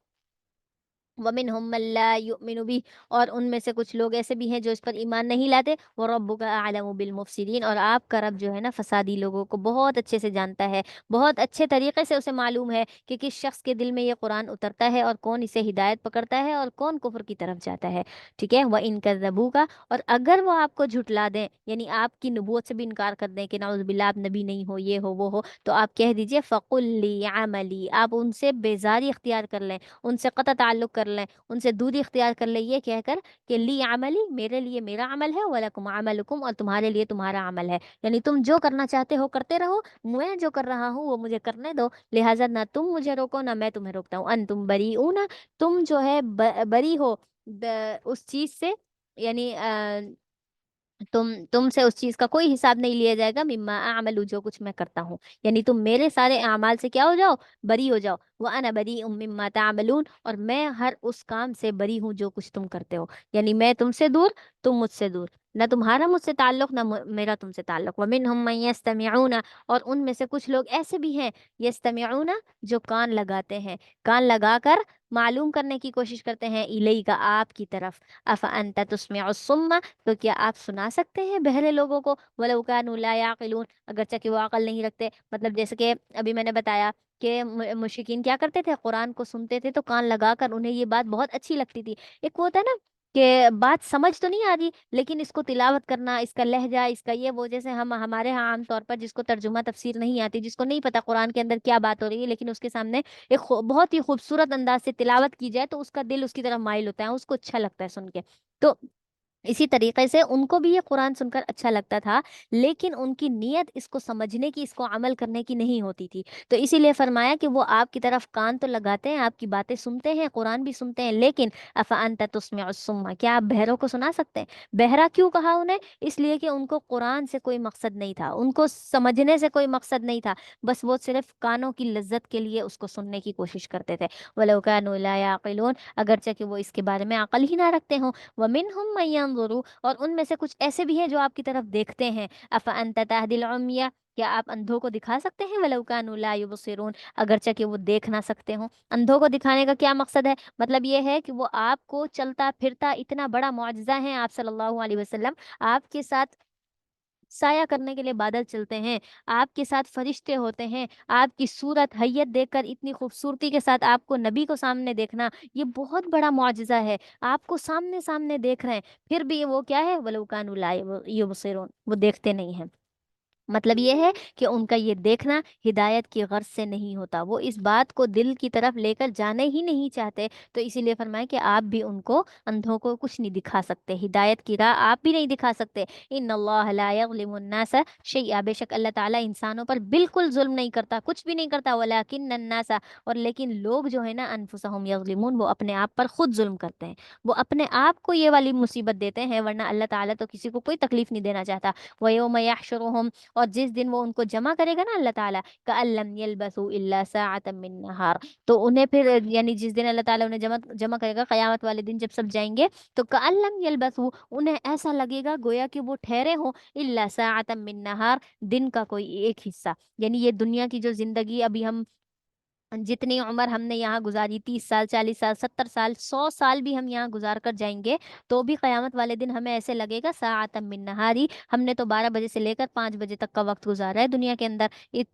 ومنهم من لا يؤمن به، اور ان میں سے کچھ لوگ ایسے بھی ہیں جو اس پر ایمان نہیں لاتے۔ وربک اعلم بالمفسدین، اور آپ کا رب جو ہے نا فسادی لوگوں کو بہت اچھے سے جانتا ہے، بہت اچھے طریقے سے اسے معلوم ہے کہ کس شخص کے دل میں یہ قرآن اترتا ہے اور کون اسے ہدایت پکڑتا ہے اور کون کفر کی طرف جاتا ہے، ٹھیک ہے۔ وَإِن كَذَّبُوكَ، اور اگر وہ آپ کو جھٹلا دیں، یعنی آپ کی نبوت سے بھی انکار کر دیں کہ نعوذ باللہ آپ نبی نہیں ہو، یہ ہو وہ ہو، تو آپ کہہ دیجئے فَقُل لِّي عَمَلِي، آپ ان سے بیزاری اختیار کر لیں، ان سے قطع تعلق کر لیں، ان سے دوری اختیار کر لیں، یہ کہہ کر کہ لی عملی، میرے لیے میرا عمل ہے، وَلَكُمْ عَمَلُكُمْ، اور تمہارے لیے تمہارا عمل ہے، یعنی تم جو کرنا چاہتے ہو کرتے رہو، میں جو کر رہا ہوں وہ مجھے کرنے دو، لہٰذا نہ تم مجھے روکو نہ میں تمہیں روکتا ہوں۔ انتم بریئون، تم جو ہے بری ہو اس چیز سے، یعنی تم سے اس چیز کا کوئی حساب نہیں لیا جائے گا، مما اعمل، جو کچھ میں کرتا ہوں، یعنی تم میرے سارے اعمال سے کیا ہو جاؤ، بری ہو جاؤ۔ وَأَنَا بَرِيءٌ مِّمَّا تَعْمَلُونَ، اور میں ہر اس کام سے بری ہوں جو کچھ تم کرتے ہو. یعنی میں تم سے دور، تم مجھ سے دور، نہ تمہارا مجھ سے تعلق، نہ میرا تم سے تعلق. وَمِنْهُم مَّن يَسْتَمِعُونَ، اور ان میں سے کچھ لوگ ایسے بھی ہیں، یستمعون، جو کان لگاتے ہیں، کان لگا کر معلوم کرنے کی کوشش کرتے ہیں، الیک، آپ کی طرف. افانت تسمع الصم، تو کیا آپ سنا سکتے ہیں بہرے لوگوں کو، ولو کانوا لا یعقلون، اگرچہ کہ وہ عقل نہیں رکھتے. مطلب جیسے کہ ابھی میں نے بتایا کہ مشرکین کیا کرتے تھے، قرآن کو سنتے تھے تو کان لگا کر انہیں یہ بات بہت اچھی لگتی تھی. ایک وہ ہوتا ہے نا کہ بات سمجھ تو نہیں آ رہی، لیکن اس کو تلاوت کرنا، اس کا لہجہ، اس کا یہ وہ، جیسے ہمارے ہاں عام طور پر جس کو ترجمہ تفسیر نہیں آتی، جس کو نہیں پتا قرآن کے اندر کیا بات ہو رہی ہے، لیکن اس کے سامنے ایک بہت ہی خوبصورت انداز سے تلاوت کی جائے تو اس کا دل اس کی طرف مائل ہوتا ہے، اس کو اچھا لگتا ہے سن کے. تو اسی طریقے سے ان کو بھی یہ قرآن سن کر اچھا لگتا تھا، لیکن ان کی نیت اس کو سمجھنے کی، اس کو عمل کرنے کی نہیں ہوتی تھی. تو اسی لیے فرمایا کہ وہ آپ کی طرف کان تو لگاتے ہیں، آپ کی باتیں سنتے ہیں، قرآن بھی سنتے ہیں، لیکن افانت تسمع الصم، کیا آپ بہروں کو سنا سکتے ہیں؟ بہرا کیوں کہا انہیں؟ اس لیے کہ ان کو قرآن سے کوئی مقصد نہیں تھا، ان کو سمجھنے سے کوئی مقصد نہیں تھا، بس وہ صرف کانوں کی لذت کے لیے اس کو سننے کی کوشش کرتے تھے. وَلَوْ كَانُوا لَا يَعْقِلُونَ، اگرچہ کہ وہ اس کے بارے میں عقل ہی نہ رکھتے ہوں. وَمِنْهُمْ مَن يَنظُرُ، اور ان میں سے کچھ ایسے بھی ہیں جو آپ کی طرف دیکھتے ہیں. أَفَأَنْتَ تَهْدِي الْعُمْيَ، کیا آپ اندھوں کو دکھا سکتے ہیں؟ وَلَوْ كَانُوا لَا يُبْصِرُونَ، اگرچہ کہ وہ دیکھ نہ سکتے ہوں. اندھوں کو دکھانے کا کیا مقصد ہے؟ مطلب یہ ہے کہ وہ آپ کو چلتا پھرتا اتنا بڑا معجزہ ہے آپ صلی اللہ علیہ وسلم، آپ کے ساتھ سایہ کرنے کے لیے بادل چلتے ہیں، آپ کے ساتھ فرشتے ہوتے ہیں، آپ کی صورت حیت دیکھ کر اتنی خوبصورتی کے ساتھ آپ کو نبی کو سامنے دیکھنا یہ بہت بڑا معجزہ ہے. آپ کو سامنے سامنے دیکھ رہے ہیں، پھر بھی وہ کیا ہے، وَلَوْ كَانُوا لَا يُبْصِرُونَ، وہ دیکھتے نہیں ہیں. مطلب یہ ہے کہ ان کا یہ دیکھنا ہدایت کی غرض سے نہیں ہوتا، وہ اس بات کو دل کی طرف لے کر جانے ہی نہیں چاہتے. تو اسی لیے فرمایا کہ آپ بھی ان کو، اندھوں کو کچھ نہیں دکھا سکتے، ہدایت کی راہ آپ بھی نہیں دکھا سکتے. ان اللہ لا یظلم الناس شیئا، بے شک اللہ تعالیٰ انسانوں پر بالکل ظلم نہیں کرتا، کچھ بھی نہیں کرتا. ولکن الناس، اور لیکن لوگ جو ہے نا، انفسہم یظلمون، وہ اپنے آپ پر خود ظلم کرتے ہیں، وہ اپنے آپ کو یہ والی مصیبت دیتے ہیں، ورنہ اللہ تعالیٰ تو کسی کو کوئی تکلیف نہیں دینا چاہتا. وَيَوْمَ يَحْشُرُهُمْ، اور جس دن وہ ان کو جمع کرے گا نا اللہ تعالیٰ، كَأَن لَّمْ يَلْبَثُوا إِلَّا سَاعَةً مِّن نَّهَارٍ، تو انہیں پھر یعنی جس دن اللہ تعالیٰ انہیں جمع کرے گا قیامت والے دن جب سب جائیں گے، تو كَأَن لَّمْ يَلْبَثُوا، انہیں ایسا لگے گا گویا کہ وہ ٹھہرے ہوں، إِلَّا سَاعَةً مِّن نَّهَارٍ، دن کا کوئی ایک حصہ. یعنی یہ دنیا کی جو زندگی ابھی ہم، جتنی عمر ہم نے یہاں گزاری، 30 سال، 40 سال، 70 سال، 100 سال بھی ہم یہاں گزار کر جائیں گے، تو بھی قیامت والے دن ہمیں ایسے لگے گا ساعۃ من نہاری، ہم نے تو 12 بجے سے لے کر 5 بجے تک کا وقت گزارا ہے دنیا کے اندر،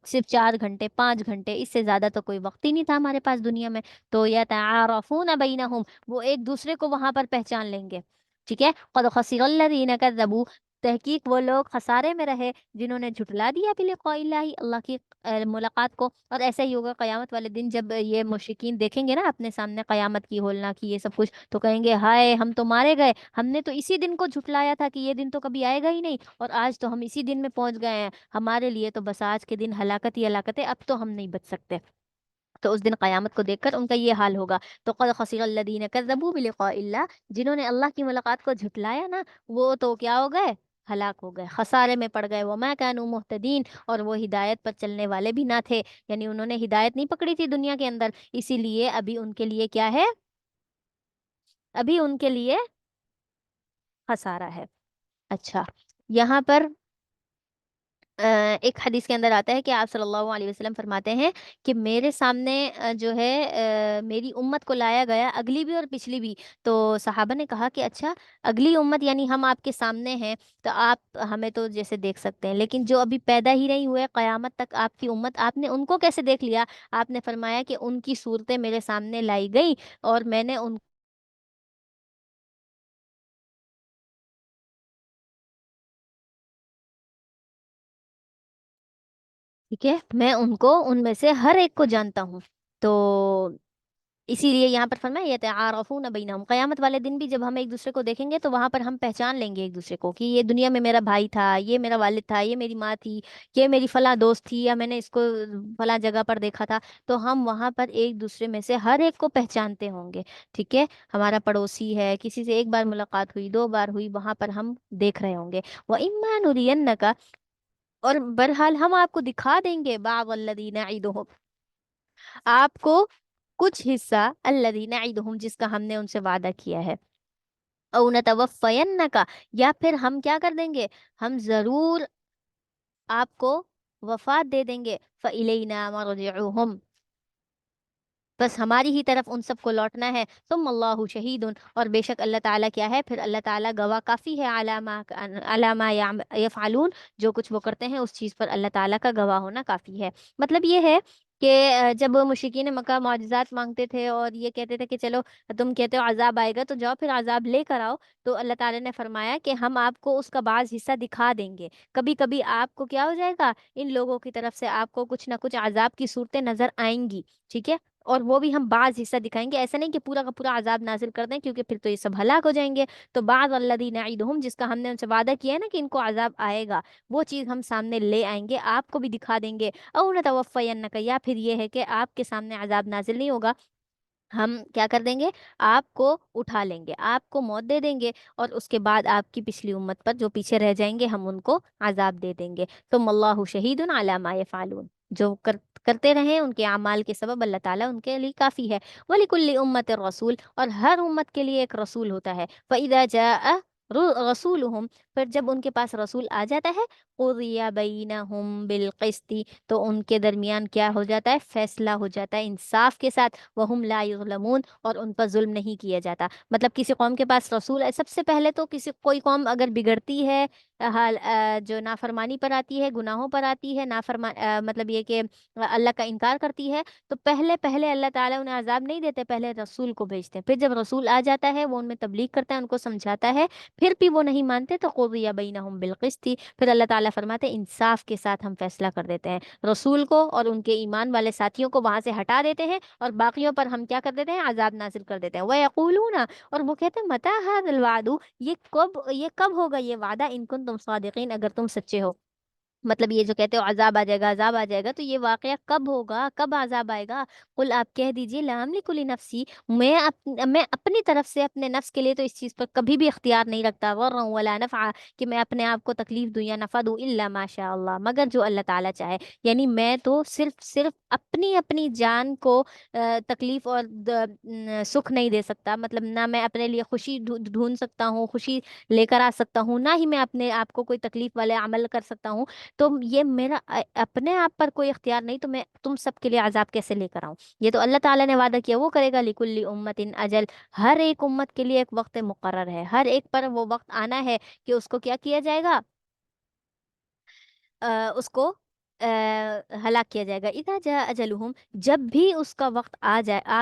صرف 4 گھنٹے 5 گھنٹے، اس سے زیادہ تو کوئی وقت ہی نہیں تھا ہمارے پاس دنیا میں. تو یتعارفون بینہم، وہ ایک دوسرے کو وہاں پر پہچان لیں گے. ٹھیک ہے. قد خسر الذین کذبوا، تحقیق وہ لوگ خسارے میں رہے جنہوں نے جھٹلا دیا بلقاء اللہ، اللہ کی ملاقات کو. اور ایسا ہی ہوگا قیامت والے دن جب یہ مشرکین دیکھیں گے نا اپنے سامنے قیامت کی ہولنا کی یہ سب کچھ، تو کہیں گے ہائے ہم تو مارے گئے، ہم نے تو اسی دن کو جھٹلایا تھا کہ یہ دن تو کبھی آئے گا ہی نہیں، اور آج تو ہم اسی دن میں پہنچ گئے ہیں، ہمارے لیے تو بس آج کے دن ہلاکت ہی ہلاکت ہے، اب تو ہم نہیں بچ سکتے. تو اس دن قیامت کو دیکھ کر ان کا یہ حال ہوگا. تو قد خسر الذین کذبوا بلقاء اللہ، جنہوں نے اللہ کی ملاقات کو جھٹلایا نا، وہ تو کیا ہو گئے، ہلاک ہو گئے، خسارے میں پڑ گئے. وما كانوا مهتدین، اور وہ ہدایت پر چلنے والے بھی نہ تھے، یعنی انہوں نے ہدایت نہیں پکڑی تھی دنیا کے اندر، اسی لیے ابھی ان کے لیے کیا ہے، ابھی ان کے لیے خسارہ ہے. اچھا، یہاں پر ایک حدیث کے اندر آتا ہے کہ آپ صلی اللہ علیہ وسلم فرماتے ہیں کہ میرے سامنے جو ہے میری امت کو لایا گیا، اگلی بھی اور پچھلی بھی. تو صحابہ نے کہا کہ اچھا، اگلی امت یعنی ہم آپ کے سامنے ہیں تو آپ ہمیں تو جیسے دیکھ سکتے ہیں، لیکن جو ابھی پیدا ہی نہیں ہوئے قیامت تک آپ کی امت، آپ نے ان کو کیسے دیکھ لیا؟ آپ نے فرمایا کہ ان کی صورتیں میرے سامنے لائی گئی اور میں نے ان، ٹھیک ہے، میں ان کو ان میں سے ہر ایک کو جانتا ہوں. تو اسی لیے یہاں پر فرمایا یتعارفون بینہم، قیامت والے دن بھی جب ہم ایک دوسرے کو دیکھیں گے تو وہاں پر ہم پہچان لیں گے ایک دوسرے کو کہ یہ دنیا میں میرا بھائی تھا، یہ میرا والد تھا، یہ میری ماں تھی، یہ میری فلاں دوست تھی، یا میں نے اس کو فلاں جگہ پر دیکھا تھا. تو ہم وہاں پر ایک دوسرے میں سے ہر ایک کو پہچانتے ہوں گے. ٹھیک ہے، ہمارا پڑوسی ہے، کسی سے ایک بار ملاقات ہوئی، 2 بار ہوئی، وہاں پر ہم دیکھ رہے ہوں گے. وَإِمَّا نُرِيَنَّكَ، اور بہرحال ہم آپ کو دکھا دیں گے، بعض الذین نعدہم، آپ کو کچھ حصہ الذی نعدہم جس کا ہم نے ان سے وعدہ کیا ہے، او نتوفینک، یا پھر ہم کیا کر دیں گے، ہم ضرور آپ کو وفات دے دیں گے، فَإِلَيْنَا مَرْجِعُهُمْ، بس ہماری ہی طرف ان سب کو لوٹنا ہے، ثم اللہ شہید، اور بے شک اللہ تعالیٰ کیا ہے، پھر اللہ تعالیٰ گواہ کافی ہے، علامہ یفعلون، جو کچھ وہ کرتے ہیں اس چیز پر اللہ تعالیٰ کا گواہ ہونا کافی ہے۔ مطلب یہ ہے کہ جب مشرکین مکہ معجزات مانگتے تھے اور یہ کہتے تھے کہ چلو تم کہتے ہو عذاب آئے گا تو جاؤ پھر عذاب لے کر آؤ، تو اللہ تعالیٰ نے فرمایا کہ ہم آپ کو اس کا بعض حصہ دکھا دیں گے، کبھی کبھی آپ کو کیا ہو جائے گا، ان لوگوں کی طرف سے آپ کو کچھ نہ کچھ عذاب کی صورتیں نظر آئیں گی، ٹھیک ہے، اور وہ بھی ہم بعض حصہ دکھائیں گے، ایسا نہیں کہ پورا کا پورا عذاب نازل کر دیں کیونکہ پھر تو یہ سب ہلاک ہو جائیں گے، تو بعض الذی نعدہم جس کا ہم نے ان سے وعدہ کیا ہے نا کہ ان کو عذاب آئے گا، وہ چیز ہم سامنے لے آئیں گے، آپ کو بھی دکھا دیں گے، او نتوفینک، یا پھر یہ ہے کہ آپ کے سامنے عذاب نازل نہیں ہوگا، ہم کیا کر دیں گے، آپ کو اٹھا لیں گے، آپ کو موت دے دیں گے، اور اس کے بعد آپ کی پچھلی امت پر جو پیچھے رہ جائیں گے ہم ان کو عذاب دے دیں گے، ثم اللہ شہید علی ما یفعلون، جو کرتے رہیں ان کے اعمال کے سبب اللہ تعالیٰ ان کے لیے کافی ہے، وَلِكُلِّ أُمَّةٍ رسول، اور ہر امت کے لیے ایک رسول ہوتا ہے، فَإِذَا جَاءَ رسولهم، پھر جب ان کے پاس رسول آ جاتا ہے، قُضِيَ بَيْنَهُم بِالْقِسْطِ، تو ان کے درمیان کیا ہو جاتا ہے، فیصلہ ہو جاتا ہے انصاف کے ساتھ، وَهُمْ لَا يُظْلَمُونَ، اور ان پر ظلم نہیں کیا جاتا، مطلب کسی قوم کے پاس رسول ہے، سب سے پہلے تو کوئی قوم اگر بگڑتی ہے، جو نافرمانی پر آتی ہے، گناہوں پر آتی ہے، مطلب یہ کہ اللہ کا انکار کرتی ہے، تو پہلے پہلے اللہ تعالیٰ انہیں عذاب نہیں دیتے، پہلے رسول کو بھیجتے ہیں، پھر جب رسول آ جاتا ہے وہ ان میں تبلیغ کرتا ہے، ان کو سمجھاتا ہے، پھر بھی وہ نہیں مانتے تو قضی بینہم بالقسط، پھر اللہ تعالیٰ فرماتے ہیں انصاف کے ساتھ ہم فیصلہ کر دیتے ہیں، رسول کو اور ان کے ایمان والے ساتھیوں کو وہاں سے ہٹا دیتے ہیں، اور باقیوں پر ہم کیا کر دیتے ہیں، عذاب نازل کر دیتے ہیں، وَيَقُولُونَ، اور وہ کہتے ہیں مَتَى هَذَا الْوَعْدُ، یہ کب ہوگا یہ وعدہ، ان کنتم صادقین، اگر تم سچے ہو، مطلب یہ جو کہتے ہو عذاب آ جائے گا، عذاب آ جائے گا، تو یہ واقعہ کب ہوگا، کب عذاب آئے گا، قل آپ کہہ دیجئے لا املک لنفسی، میں اپنی طرف سے اپنے نفس کے لیے تو اس چیز پر کبھی بھی اختیار نہیں رکھتا، ضرا ولا نفع، کہ میں اپنے آپ کو تکلیف دوں یا نفع دوں، الا ما شاء اللہ، مگر جو اللہ تعالیٰ چاہے، یعنی میں تو صرف اپنی اپنی جان کو تکلیف اور سکھ نہیں دے سکتا، مطلب نہ میں اپنے لیے خوشی ڈھونڈ سکتا ہوں، خوشی لے کر آ سکتا ہوں، نہ ہی میں اپنے آپ کو کوئی تکلیف والے عمل کر سکتا ہوں، تو یہ میرا اپنے آپ پر کوئی اختیار نہیں، تو میں تم سب کے لیے عذاب کیسے لے کر آؤں، یہ تو اللہ تعالیٰ نے وعدہ کیا وہ کرے گا، لکل امت اجل، ہر ایک امت کے لیے ایک وقت مقرر ہے، ہر ایک پر وہ وقت آنا ہے کہ اس کو کیا کیا جائے گا، اس کو ہلاک کیا جائے گا، اذا جاء اجلہم، جب بھی اس کا وقت آ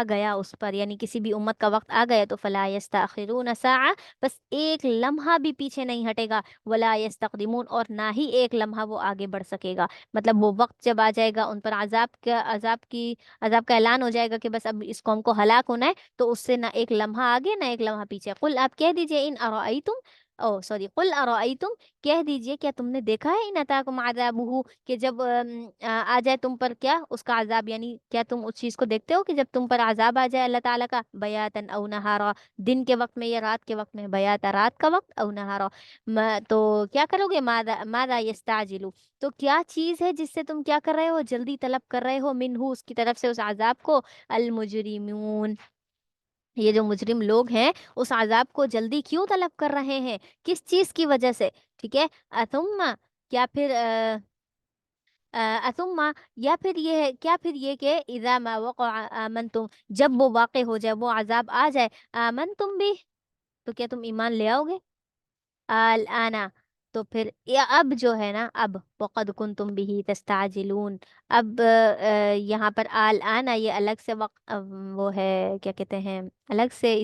گیا اس پر، یعنی کسی بھی امت کا وقت آ گیا، تو فلا یستاخرون ساعة، بس ایک لمحہ بھی پیچھے نہیں ہٹے گا، ولا یستقدمون، اور نہ ہی ایک لمحہ وہ آگے بڑھ سکے گا، مطلب وہ وقت جب آ جائے گا ان پر عذاب کا اعلان ہو جائے گا کہ بس اب اس قوم کو ہلاک ہونا ہے، تو اس سے نہ ایک لمحہ آگے نہ ایک لمحہ پیچھے، قل آپ کہہ دیجئے ان ارائیتم، قل ارائیتم، کہہ دیجئے کیا تم نے دیکھا ہے ان اتاکم عذابہ، کہ جب آ جائے تم پر کیا اس کا عذاب، یعنی کیا تم اس چیز کو دیکھتے ہو کہ جب تم پر عذاب آ جائے اللہ تعالیٰ کا، بیاتن او نہارا، دن کے وقت میں یا رات کے وقت میں، بیاتا رات کا وقت، او نہارا، تو کیا کرو گے، ماذا یستعجلو، تو کیا چیز ہے جس سے تم کیا کر رہے ہو، جلدی طلب کر رہے ہو، منہ اس کی طرف سے اس عذاب کو، المجرمون، یہ جو مجرم لوگ ہیں اس عذاب کو جلدی کیوں طلب کر رہے ہیں، کس چیز کی وجہ سے، ٹھیک ہے، ثم، کیا پھر ثم، یا پھر یہ ہے، کیا پھر یہ کہ اذا ما وقع آمنتم، جب وہ واقع ہو جائے، وہ عذاب آ جائے، آمنتم بھی، تو کیا تم ایمان لے آؤ گے، الآنا، تو پھر اب جو ہے نا، اب وقد کنتم به تستعجلون، اب یہاں پر الآنا یہ الگ سے وقت وہ ہے، کیا کہتے ہیں، الگ سے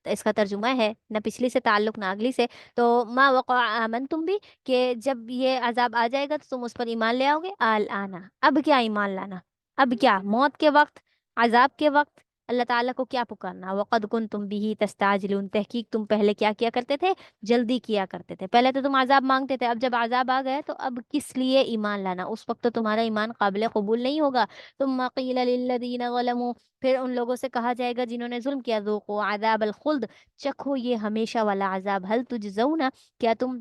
اس کا ترجمہ ہے، نہ پچھلی سے تعلق نہ اگلی سے، تو ما وقع آمنتم بھی، کہ جب یہ عذاب آ جائے گا تو تم اس پر ایمان لے آؤ گے، الآنا، اب کیا ایمان لانا، اب کیا موت کے وقت، عذاب کے وقت اللہ تعالیٰ کو کیا پکارنا، وقد کنتم به تستعجلون، تحقیق تم پہلے کیا کیا کرتے تھے، جلدی کیا کرتے تھے، پہلے تو تم عذاب مانگتے تھے، اب جب عذاب آ گیا تو اب کس لیے ایمان لانا، اس وقت تو تمہارا ایمان قابل قبول نہیں ہوگا، ثم قیل للذین ظلموا، پھر ان لوگوں سے کہا جائے گا جنہوں نے ظلم کیا، ذوقوا عذاب الخلد، چکھو یہ ہمیشہ والا عذاب، حل تجزون، کیا تم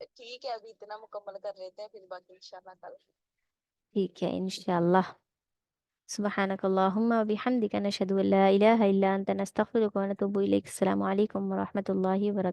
ٹھیک ہے ابھی اتنا مکمل کر لیتے ہیں پھر باقی انشاءاللہ کل. ٹھیک ہے انشاءاللہ. سبحانك اللهم وبحمدك نشهد أن لا إله إلا أنت نستغفرك ونتوب إليك. السلام عليكم ورحمة الله وبركاته.